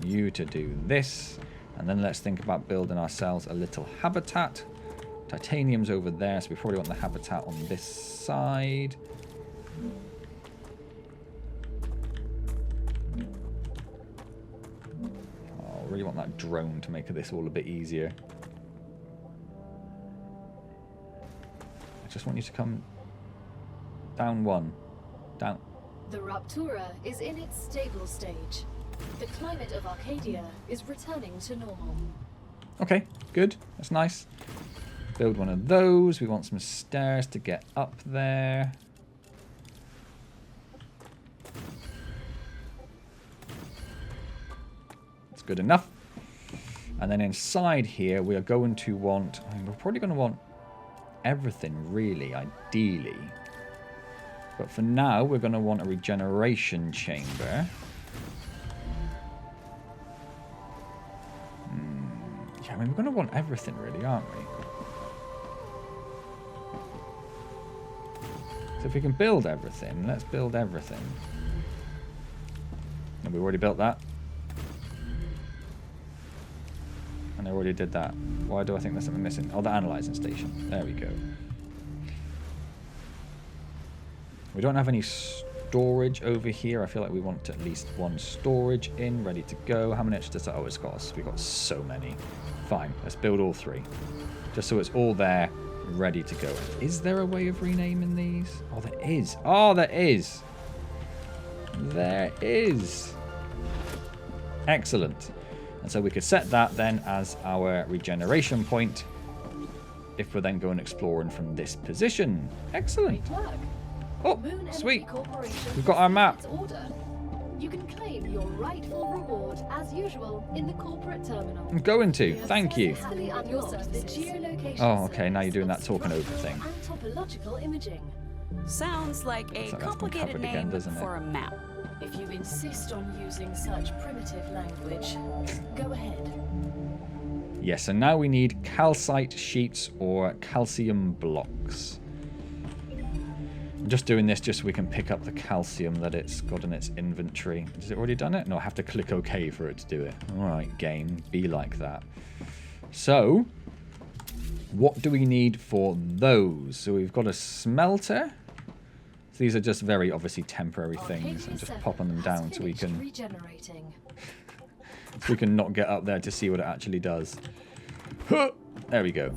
You to do this. And then let's think about building ourselves a little habitat. Titanium's over there, so we probably want the habitat on this side. Oh, I really want that drone to make this all a bit easier. I just want you to come down one. Down. The Raptura is in its stable stage. The climate of Arcadia is returning to normal. Okay, good. That's nice. Build one of those. We want some stairs to get up there. That's good enough. And then inside here, we are going to want... we're probably going to want everything, really, ideally. But for now, we're going to want a regeneration chamber. Yeah, I mean, we're going to want everything, really, aren't we? So if we can build everything, let's build everything. And we already built that. And I already did that. Why do I think there's something missing? Oh, the analyzing station. There we go. We don't have any storage over here. I feel like we want at least one storage in, ready to go. How many extras? Oh, it's got us. We've got so many. Fine, let's build all 3. Just so it's all there, ready to go. Is there a way of renaming these? Oh, there is. Oh, there is. There is. Excellent. And so we could set that then as our regeneration point if we're then going exploring from this position. Excellent. Oh, sweet. We've got our map. You can claim your rightful reward as usual in the corporate terminal. I'm going to. Thank you. Oh, okay. Now you're doing that talking over thing. Topological imaging. Sounds like a complicated name for a map. If you insist on using such primitive language, go ahead. Yes, and now we need calcite sheets or calcium blocks. I'm just doing this just so we can pick up the calcium that it's got in its inventory. Has it already done it? No, I have to click OK for it to do it. Alright, game. Be like that. So, what do we need for those? So we've got a smelter. So these are just very obviously temporary things. I'm just popping them down so we can not get up there to see what it actually does. There we go.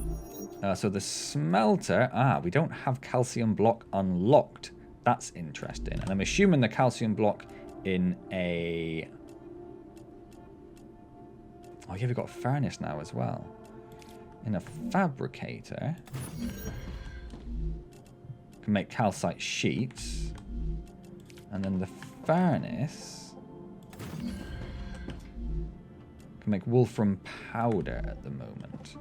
So the smelter, we don't have calcium block unlocked. That's interesting. And I'm assuming the calcium block in a... Oh yeah, we've got a furnace now as well. In a fabricator, can make calcite sheets. And then the furnace can make wolfram powder at the moment.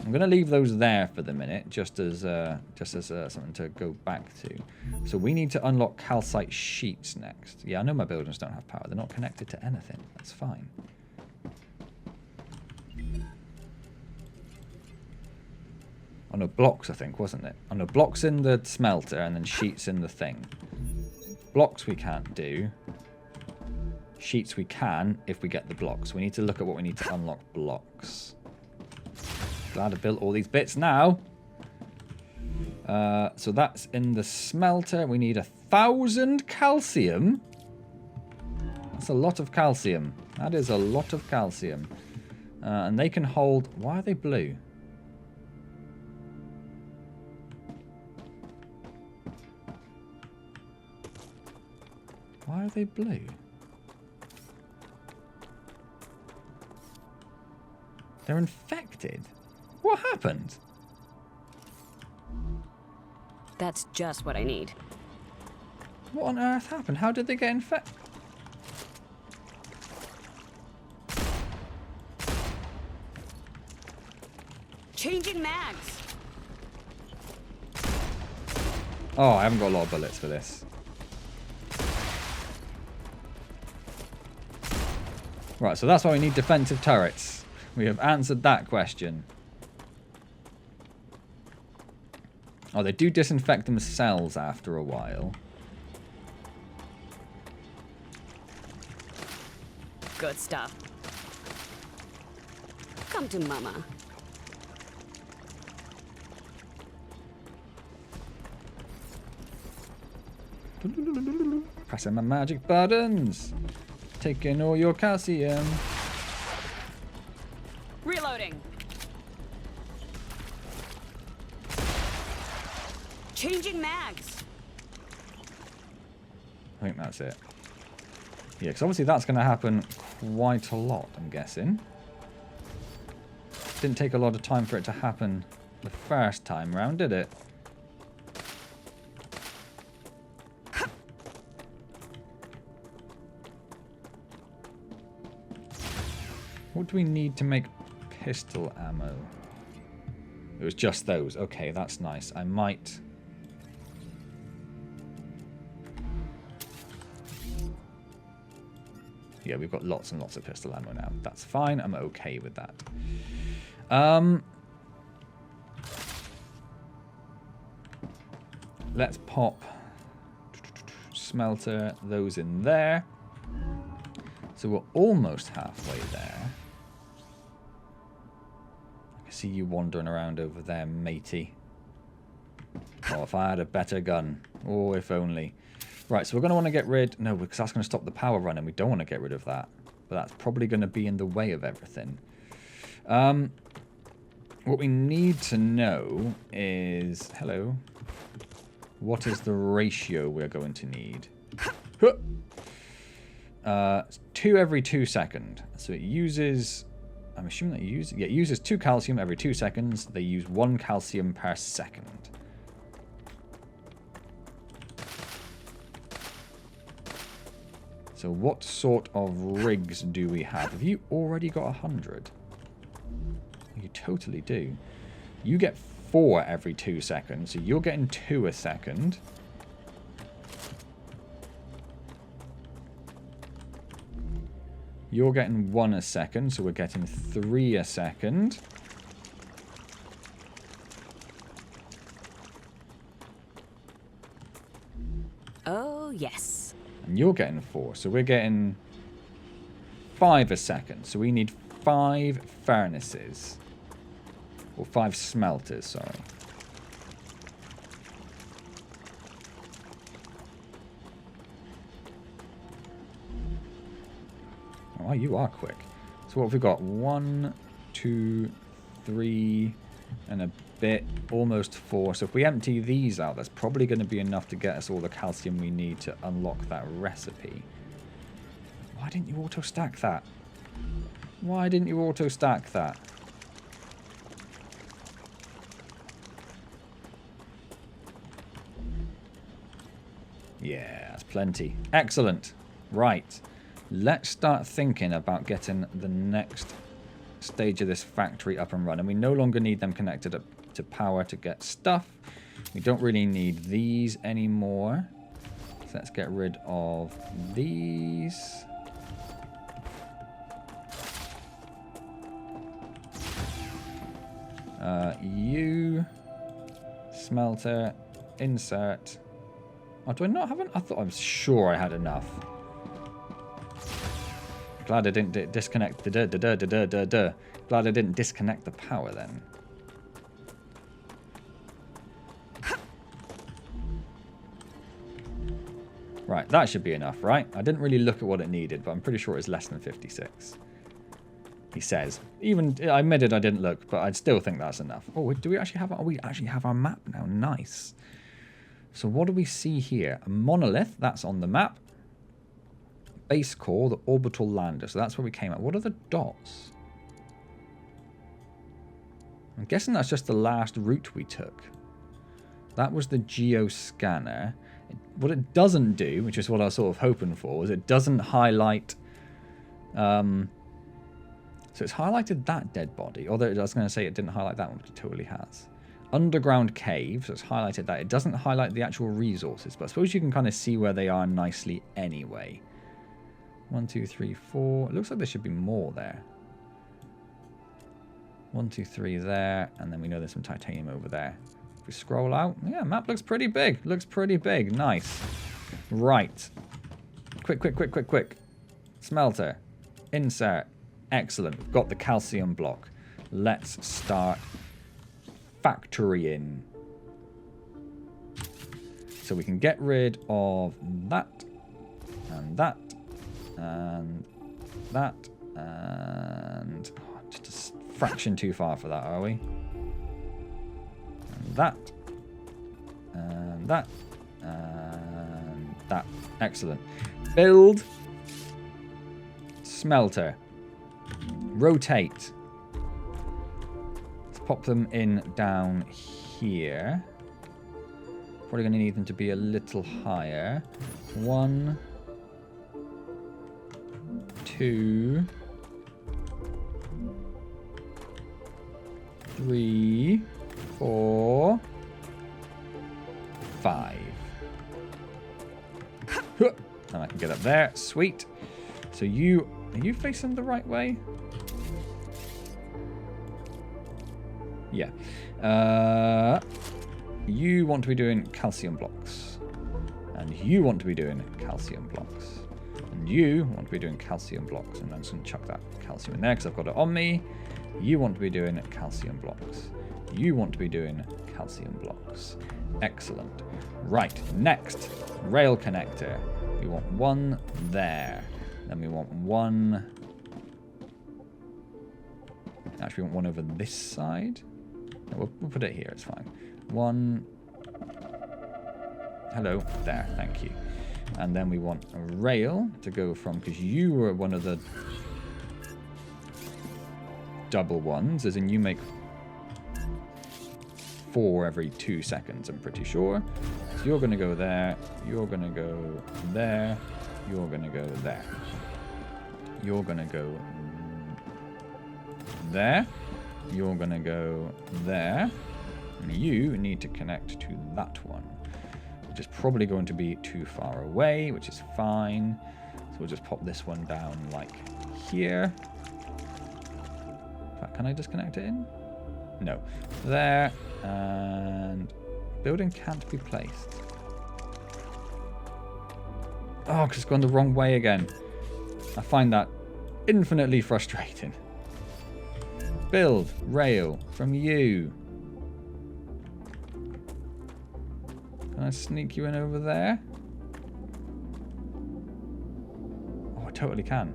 I'm going to leave those there for the minute, just as something to go back to. So we need to unlock calcite sheets next. Yeah, I know my buildings don't have power. They're not connected to anything. That's fine. Oh no, blocks I think, wasn't it? Oh no, blocks in the smelter and then sheets in the thing. Blocks we can't do. Sheets we can if we get the blocks. We need to look at what we need to unlock blocks. Glad I built all these bits now. So that's in the smelter. We need 1,000 calcium. That's a lot of calcium. That is a lot of calcium. And they can hold... Why are they blue? Why are they blue? They're infected. What happened? That's just what I need. What on earth happened? How did they get infected? Changing mags. Oh, I haven't got a lot of bullets for this. Right, so that's why we need defensive turrets. We have answered that question. Oh, they do disinfect themselves after a while. Good stuff. Come to mama. Pressing my magic buttons. Taking all your calcium. Reloading. Changing mags. I think that's it. Yeah, because obviously that's going to happen quite a lot, I'm guessing. Didn't take a lot of time for it to happen the first time round, did it? What do we need to make pistol ammo? It was just those. Okay, that's nice. I might... Yeah, we've got lots and lots of pistol ammo now. That's fine. I'm okay with that. Let's pop smelter those in there. So we're almost halfway there. I see you wandering around over there, matey. Oh, if I had a better gun. Oh, if only. Right, so we're going to want to get rid... No, because that's going to stop the power running. We don't want to get rid of that. But that's probably going to be in the way of everything. What we need to know is... Hello. What is the ratio we're going to need? 2 every 2 seconds. So it uses... I'm assuming that it uses 2 calcium every 2 seconds. They use 1 calcium per second. So what sort of rigs do we have? Have you already got 100? You totally do. You get 4 every 2 seconds, so you're getting 2 a second. You're getting 1 a second, so we're getting 3 a second. Oh, yes. And you're getting 4, so we're getting 5 a second. So we need 5 furnaces. Or 5 smelters, sorry. Oh, you are quick. So what have we got? 1, 2, 3, and a bit. Almost 4. So if we empty these out, that's probably going to be enough to get us all the calcium we need to unlock that recipe. Why didn't you auto-stack that? Why didn't you auto-stack that? Yeah, that's plenty. Excellent. Right. Let's start thinking about getting the next stage of this factory up and running. We no longer need them connected up to power to get stuff. We don't really need these anymore. So let's get rid of these. You. Smelter. Insert. Oh, do I not have it? I thought I was sure I had enough. Glad I didn't disconnect the Glad I didn't disconnect the power then. Right, that should be enough, right? I didn't really look at what it needed, but I'm pretty sure it's less than 56. He says. Even I admitted I didn't look, but I'd still think that's enough. Oh, do we actually have? Oh, we actually have our map now. Nice. So what do we see here? A monolith, that's on the map. Base core, the orbital lander. So that's where we came at. What are the dots? I'm guessing that's just the last route we took. That was the geoscanner. What it doesn't do, which is what I was sort of hoping for, is it doesn't highlight... so it's highlighted that dead body. Although I was going to say it didn't highlight that one, but it totally has. Underground cave, so it's highlighted that. It doesn't highlight the actual resources, but I suppose you can kind of see where they are nicely anyway. 1, 2, 3, 4. It looks like there should be more there. 1, 2, 3 there, and then we know there's some titanium over there. If we scroll out, yeah, map looks pretty big. Looks pretty big. Nice. Right. Quick. Smelter. Insert. Excellent. We've got the calcium block. Let's start factorying. So we can get rid of that, and that, and that, and oh, just a fraction too far for that, are we? And that, and that, and that. Excellent. Build. Smelter. Rotate. Let's pop them in down here. Probably going to need them to be a little higher. 1, 2, 3, 4, 5. And I can get up there. Sweet. So are you facing the right way? Yeah. You want to be doing calcium blocks. And you want to be doing calcium blocks. And you want to be doing calcium blocks. And I'm just going to chuck that calcium in there because I've got it on me. You want to be doing calcium blocks. You want to be doing calcium blocks. Excellent. Right, next, rail connector. We want one there. Then we want one... Actually, we want one over this side. No, we'll put it here, it's fine. One... Hello, there, thank you. And then we want a rail to go from, because you were one of the double ones, as in you make 4 every 2 seconds, I'm pretty sure. So you're going to go there, you're going to go there, you're going to go there. You're going to go there, you're going to go there, and you need to connect to that one, which is probably going to be too far away, which is fine. So we'll just pop this one down like here. In fact, can I disconnect it in? No. There, and building can't be placed. Oh, because it's gone the wrong way again. I find that infinitely frustrating. Build rail from you. Can I sneak you in over there? Oh, I totally can.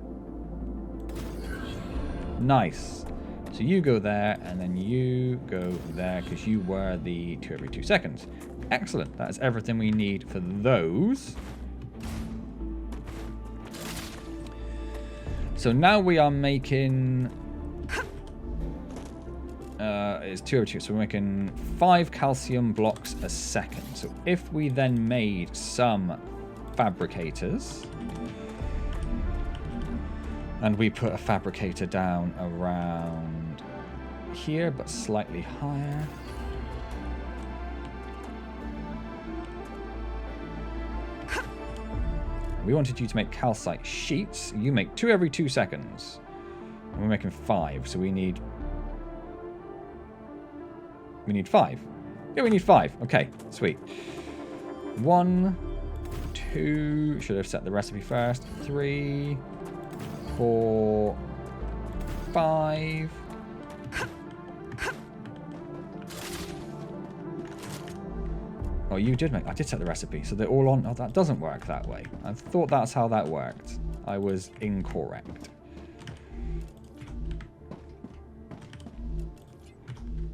Nice. So you go there, and then you go there, because you were the 2 every 2 seconds. Excellent. That's everything we need for those. So now we are making... it's 2 over 2, so we're making 5 calcium blocks a second. So if we then made some fabricators, and we put a fabricator down around here, but slightly higher. We wanted you to make calcite sheets. You make 2 every 2 seconds. And we're making 5, so we need 5. Yeah, we need 5. Okay, sweet. 1, 2. Should have set the recipe first. 3, 4, 5. Oh, you did make... I did set the recipe, so they're all on... Oh, that doesn't work that way. I thought that's how that worked. I was incorrect.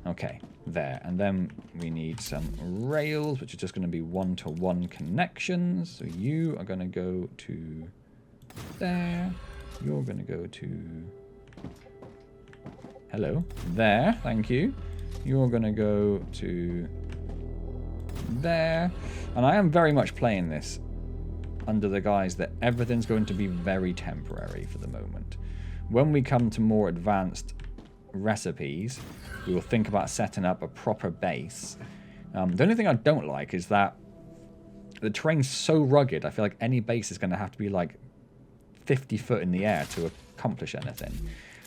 Okay, there. And then we need some rails, which are just going to be one-to-one connections. So you are going to go to there. You're going to go to... Hello. There, thank you. You're going to go to... there. And I am very much playing this under the guise that everything's going to be very temporary for the moment. When we come to more advanced recipes, we will think about setting up a proper base. The only thing I don't like is that the terrain's so rugged, I feel like any base is going to have to be like 50 foot in the air to accomplish anything.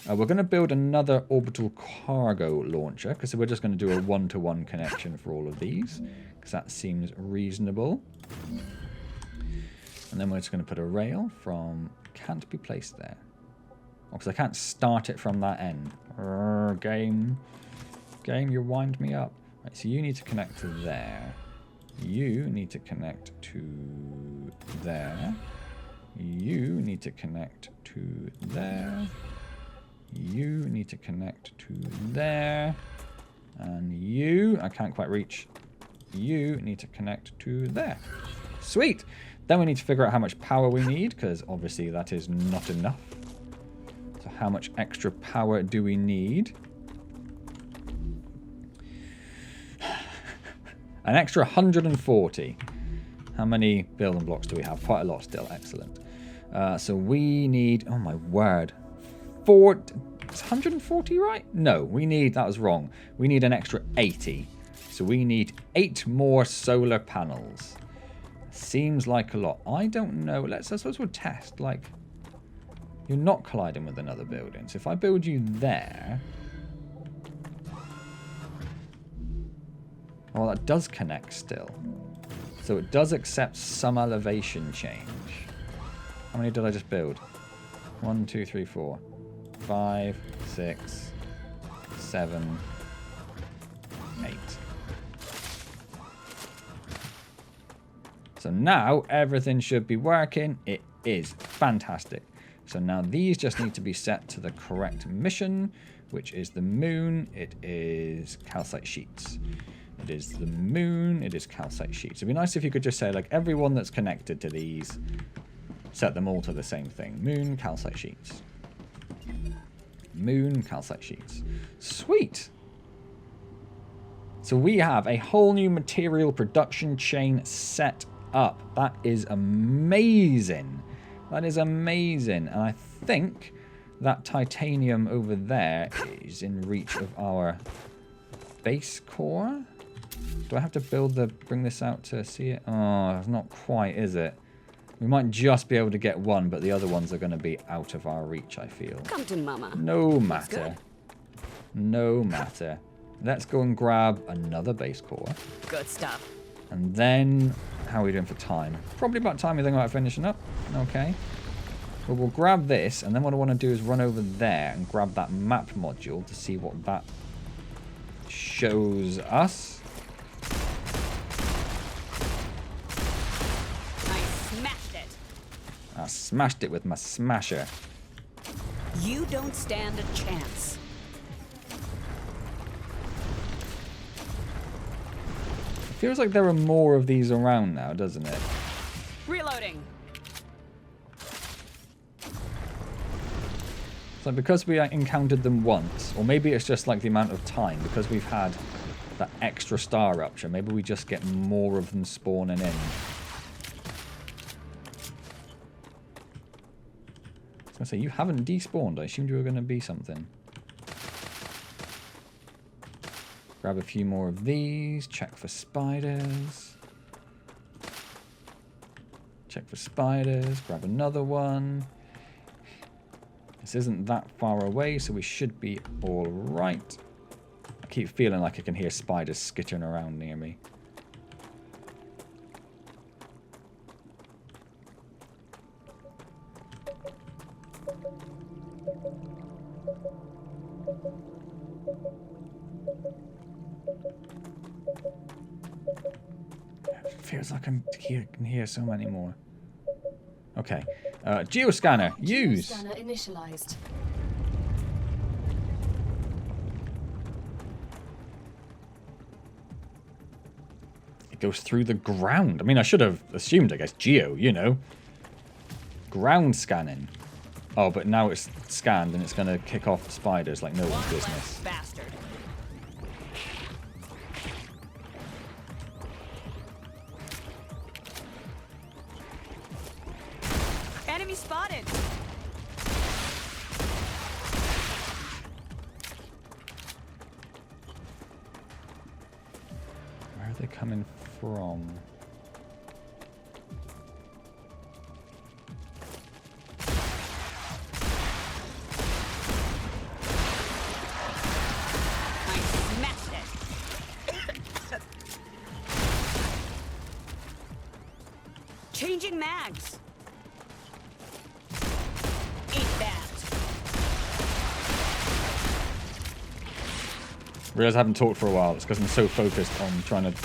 We're going to build another orbital cargo launcher, because we're just going to do a one-to-one connection for all of these, because that seems reasonable. And then we're just going to put a rail from... Can't be placed there. Oh, because I can't start it from that end. Game, you wind me up. Right, so you need to connect to there. You need to connect to there. You need to connect to there. You need to connect to there. And you, I can't quite reach. You need to connect to there. Sweet. Then we need to figure out how much power we need, because obviously that is not enough. So how much extra power do we need? An extra 140. How many building blocks do we have? Quite a lot still. Excellent. So we need... Oh my word. Is 140 right? No, we need... That was wrong. We need an extra 80. So we need 8 more solar panels. Seems like a lot. I don't know. I suppose we'll test. Like, you're not colliding with another building. So if I build you there... Well, that does connect still. So it does accept some elevation change. How many did I just build? 1, 2, 3, 4, 5, 6, 7, 8. So now everything should be working. It is fantastic. So now these just need to be set to the correct mission, which is the moon. It is calcite sheets. It is the moon. It is calcite sheets. It'd be nice if you could just say, like, everyone that's connected to these, set them all to the same thing. Moon, calcite sheets. Moon, calcite sheets. Sweet. So we have a whole new material production chain set up. That is amazing. That is amazing. And I think that titanium over there is in reach of our base core. Do I have to bring this out to see it? Oh, it's not quite, is it? We might just be able to get one, but the other ones are going to be out of our reach, I feel. Come to mama. No matter. No matter. Let's go and grab another base core. Good stuff. And then, how are we doing for time? Probably about time we think about finishing up. Okay. But we'll grab this, and then what I want to do is run over there and grab that map module to see what that shows us. I smashed it with my smasher. You don't stand a chance. It feels like there are more of these around now, doesn't it? Reloading. So because we encountered them once, or maybe it's just like the amount of time, because we've had that extra StarRupture, maybe we just get more of them spawning in. I was going to say, you haven't despawned. I assumed you were going to be something. Grab a few more of these. Check for spiders. Check for spiders. Grab another one. This isn't that far away, so we should be all right. I keep feeling like I can hear spiders skittering around near me. It feels like I can hear so many more. Okay. Geoscanner. Use. Geoscanner initialized. It goes through the ground. I mean, I should have assumed, I guess, geo, you know. Ground scanning. Oh, but now it's scanned and it's going to kick off spiders like no one's business. Bastard. Enemy spotted. Where are they coming from? Changing mags. Eat that. Realize I haven't talked for a while. It's because I'm so focused on trying to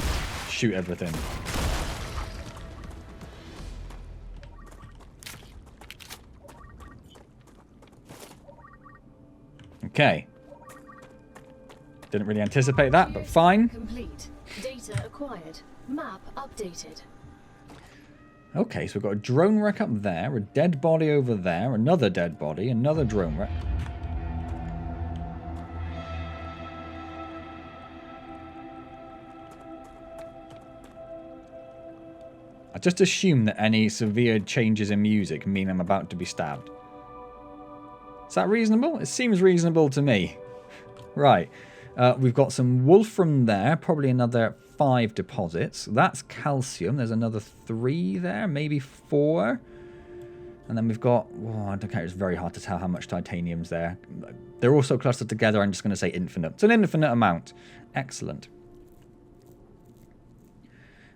shoot everything. Okay. Didn't really anticipate that, but fine. Complete. Data acquired. Map updated. Okay, so we've got a drone wreck up there, a dead body over there, another dead body, another drone wreck. I just assume that any severe changes in music mean I'm about to be stabbed. Is that reasonable? It seems reasonable to me. Right. We've got some wolfram there, probably another 5 deposits. That's calcium. There's another 3 there, maybe 4. And then we've got, oh, I don't care, it's very hard to tell how much titanium's there. They're all so clustered together, I'm just going to say infinite. It's an infinite amount. Excellent.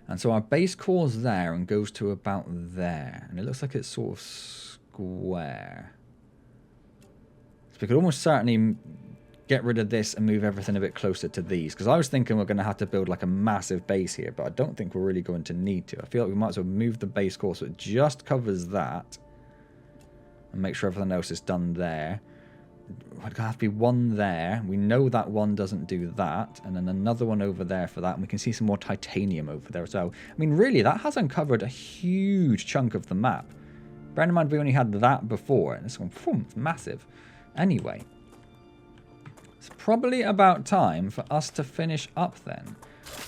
And so our base core's there and goes to about there. And it looks like it's sort of square. So we could almost certainly get rid of this and move everything a bit closer to these. Because I was thinking we're going to have to build like a massive base here, but I don't think we're really going to need to. I feel like we might as well move the base core so it just covers that. And make sure everything else is done there. I'd have to be one there. We know that one doesn't do that. And then another one over there for that. And we can see some more titanium over there as well. I mean, really, that has uncovered a huge chunk of the map. Bear in mind, we only had that before. And this one, boom, it's massive. Anyway. It's probably about time for us to finish up then.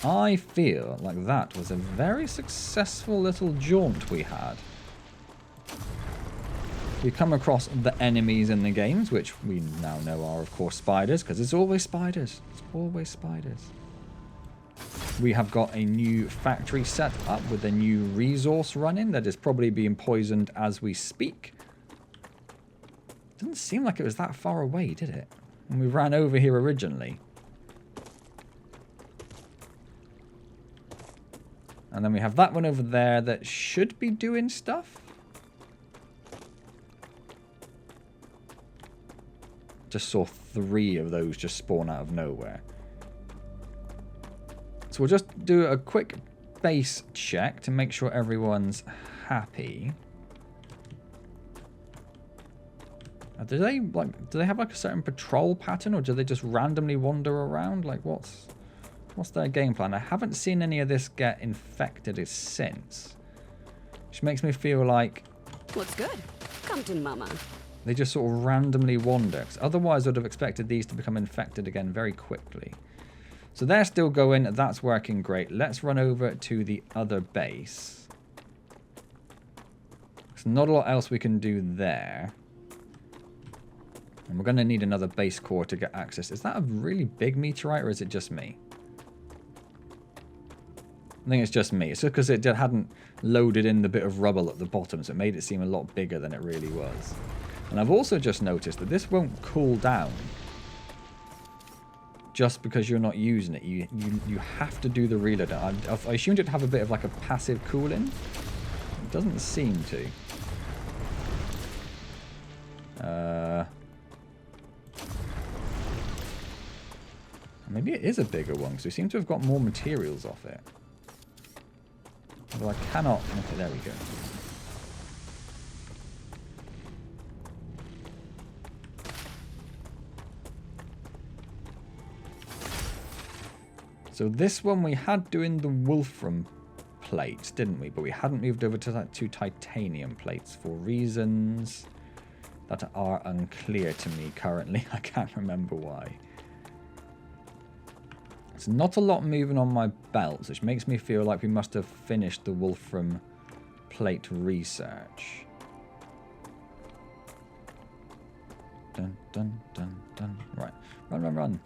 I feel like that was a very successful little jaunt we had. We come across the enemies in the games, which we now know are, of course, spiders, because it's always spiders. It's always spiders. We have got a new factory set up with a new resource running that is probably being poisoned as we speak. Didn't seem like it was that far away, did it? When we ran over here originally. And then we have that one over there that should be doing stuff. Just saw 3 of those just spawn out of nowhere. So we'll just do a quick base check to make sure everyone's happy. Do they have like a certain patrol pattern, or do they just randomly wander around? Like what's their game plan? I haven't seen any of this get infected since, which makes me feel like What's good? Come to mama. they just sort of randomly wander. 'Cause otherwise, I'd have expected these to become infected again very quickly. So they're still going. That's working great. Let's run over to the other base. There's not a lot else we can do there. And we're going to need another base core to get access. Is that a really big meteorite, or is it just me? I think it's just me. It's just because it hadn't loaded in the bit of rubble at the bottom, so it made it seem a lot bigger than it really was. And I've also just noticed that this won't cool down just because you're not using it. You have to do the reload. I assumed it'd have a bit of like a passive cooling. It doesn't seem to. Maybe it is a bigger one, because we seem to have got more materials off it. Although I cannot... Okay, there we go. So this one we had doing the wolfram plates, didn't we? But we hadn't moved over to that 2 titanium plates for reasons that are unclear to me currently. I can't remember why. It's not a lot moving on my belts, which makes me feel like we must have finished the wolfram plate research. Dun, dun, dun, dun. Right. Run, run, run.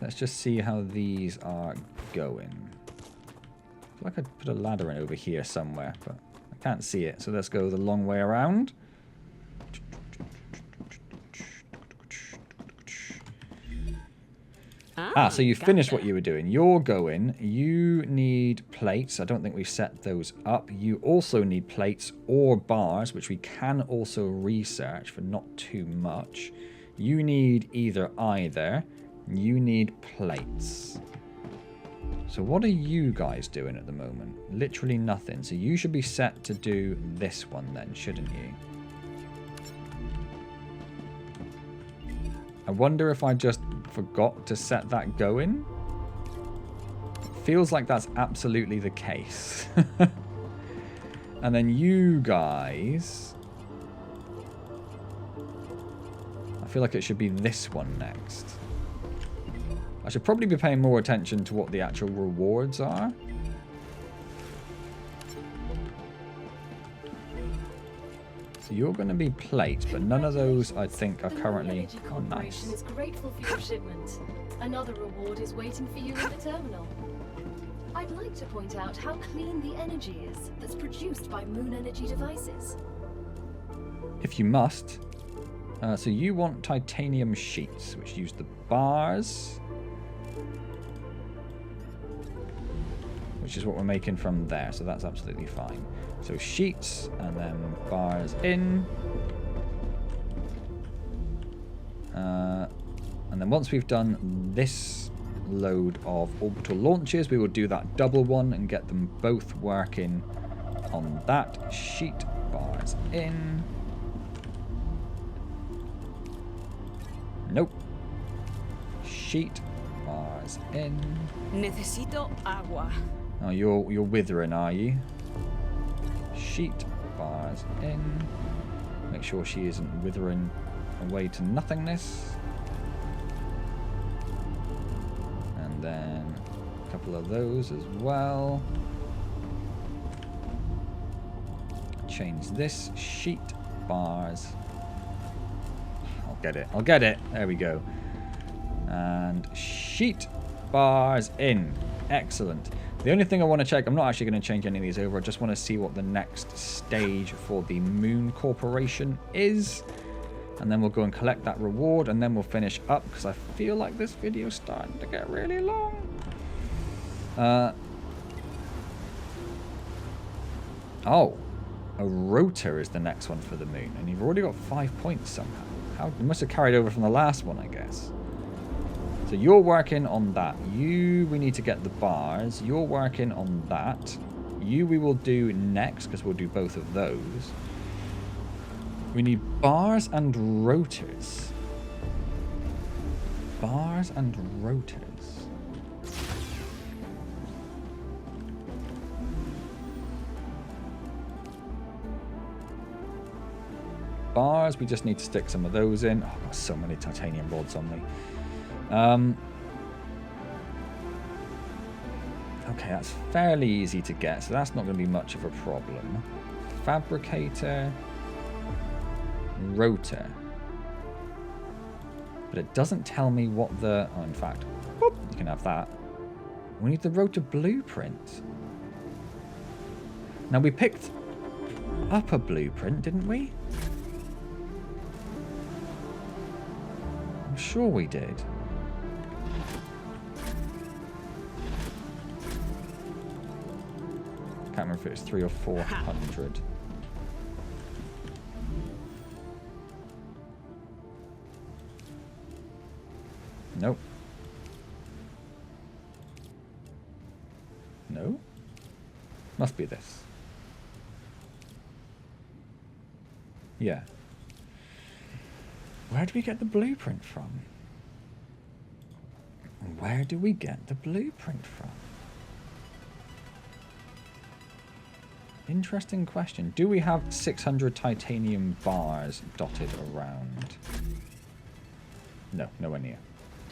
Let's just see how these are going. I feel like I'd put a ladder in over here somewhere, but I can't see it. So let's go the long way around. So you finished what you were doing. You're going. You need plates. I don't think we've set those up. You also need plates or bars, which we can also research for not too much. You need either. You need plates. So what are you guys doing at the moment? Literally nothing. So you should be set to do this one then, shouldn't you? I wonder if I just forgot to set that going. It feels like that's absolutely the case. And then you guys... I feel like it should be this one next. I should probably be paying more attention to what the actual rewards are. So you're going to be plates, but none of those I think are currently... Oh, nice. Is grateful for your shipment. Another reward is waiting for you in the terminal. I'd like to point out how clean the energy is that's produced by Moon Energy devices. If you must. So you want titanium sheets, which use the bars. Which is what we're making from there, so that's absolutely fine. So sheets, and then bars in. And then once we've done this load of orbital launches, we will do that double one and get them both working on that. Sheet bars in. Nope. Sheet bars in. Necesito agua. Oh, you're withering, are you? Sheet bars in. Make sure she isn't withering away to nothingness. And then a couple of those as well. Change this. Sheet bars. I'll get it. I'll get it. There we go. And sheet bars in. Excellent. The only thing I want to check, I'm not actually going to change any of these over. I just want to see what the next stage for the Moon Corporation is. And then we'll go and collect that reward. And then we'll finish up because I feel like this video is starting to get really long. Oh. A rotor is the next one for the Moon. And you've already got 5 points somehow. You must have carried over from the last one, I guess. So you're working on that. We need to get the bars. You're working on that. We will do next because we'll do both of those. We need bars and rotors. Bars and rotors. Bars, we just need to stick some of those in. Oh, I've got so many titanium rods on me. Okay, that's fairly easy to get, so that's not going to be much of a problem. Fabricator, rotor. But it doesn't tell me what the... Oh, in fact, whoop, you can have that. We need the rotor blueprint. Now, we picked up a blueprint, didn't we? I'm sure we did. Can't remember if it was 300 or 400. Nope. No? Must be this. Yeah. Where do we get the blueprint from? Where do we get the blueprint from? Interesting question. Do we have 600 titanium bars dotted around? No, nowhere near.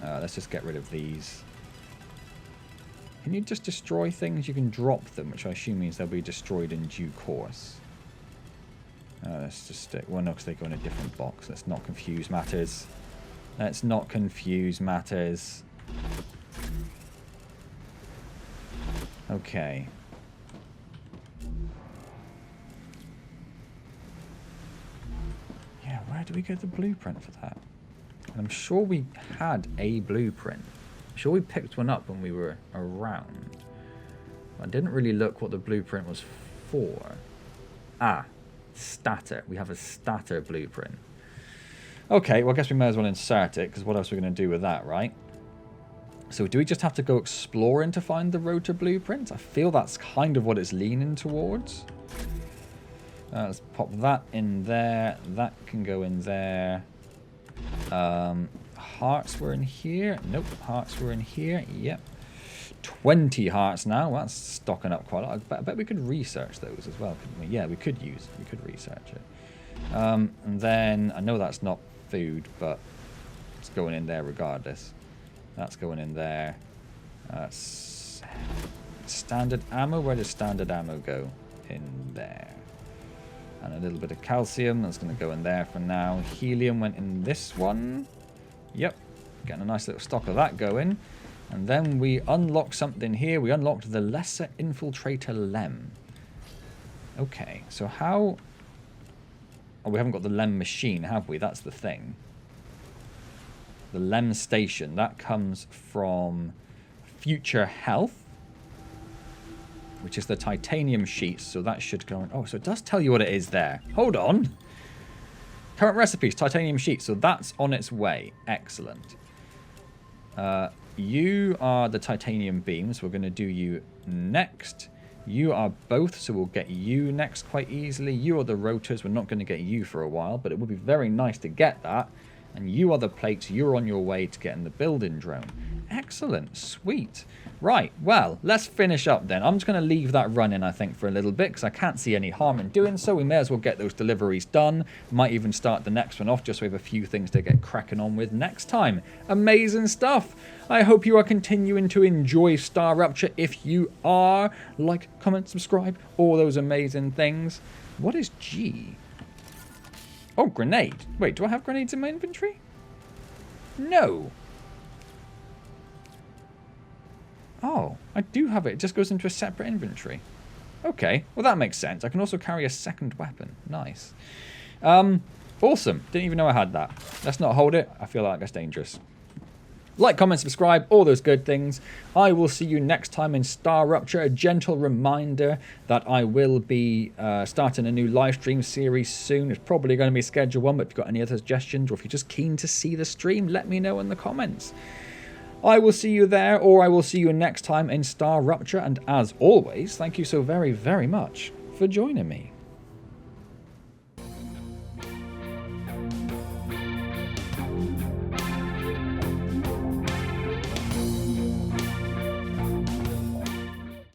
Let's just get rid of these. Can you just destroy things? You can drop them, which I assume means they'll be destroyed in due course. Let's just stick... Well, no, because they go in a different box. Let's not confuse matters. Let's not confuse matters. Okay. Yeah, where do we get the blueprint for that? I'm sure we had a blueprint. I'm sure we picked one up when we were around. I didn't really look what the blueprint was for. Ah, stator. We have a stator blueprint. Okay, well I guess we may as well insert it, because what else are we going to do with that, right? So do we just have to go exploring to find the rotor blueprint? I feel that's kind of what it's leaning towards. Let's pop that in there. That can go in there. Hearts were in here. Nope, hearts were in here. Yep. 20 hearts now. Well, that's stocking up quite a lot. I bet we could research those as well, couldn't we? Yeah, we could research it. And then, I know that's not food, but it's going in there regardless. That's going in there. Standard ammo. Where does standard ammo go? In there. And a little bit of calcium. That's going to go in there for now. Helium went in this one. Yep. Getting a nice little stock of that going. And then we unlocked something here. We unlocked the Lesser Infiltrator LEM. Okay. So how... Oh, we haven't got the LEM machine, have we? That's the thing. The LEM station. That comes from Future Health, which is the titanium sheets. So that should go in. Oh, so it does tell you what it is there. Hold on. Current recipes, titanium sheets. So that's on its way. Excellent. You are the titanium beams. We're going to do you next. You are both, so we'll get you next quite easily. You are the rotors. We're not going to get you for a while, but it would be very nice to get that. And you are the plates. You're on your way to getting the building drone. Excellent. Sweet. Right. Well, let's finish up then. I'm just going to leave that running, I think, for a little bit because I can't see any harm in doing so. We may as well get those deliveries done. Might even start the next one off just so we have a few things to get cracking on with next time. Amazing stuff. I hope you are continuing to enjoy StarRupture. If you are, like, comment, subscribe, all those amazing things. What is G? Oh, grenade. Wait, do I have grenades in my inventory? No. Oh, I do have it. It just goes into a separate inventory. Okay, well that makes sense. I can also carry a second weapon. Nice. Awesome. Didn't even know I had that. Let's not hold it. I feel like that's dangerous. Like, comment, subscribe, all those good things. I will see you next time in StarRupture. A gentle reminder that I will be starting a new live stream series soon. It's probably going to be Schedule 1, but if you've got any other suggestions or if you're just keen to see the stream, let me know in the comments. I will see you there, or I will see you next time in StarRupture. And as always, thank you so very, very much for joining me.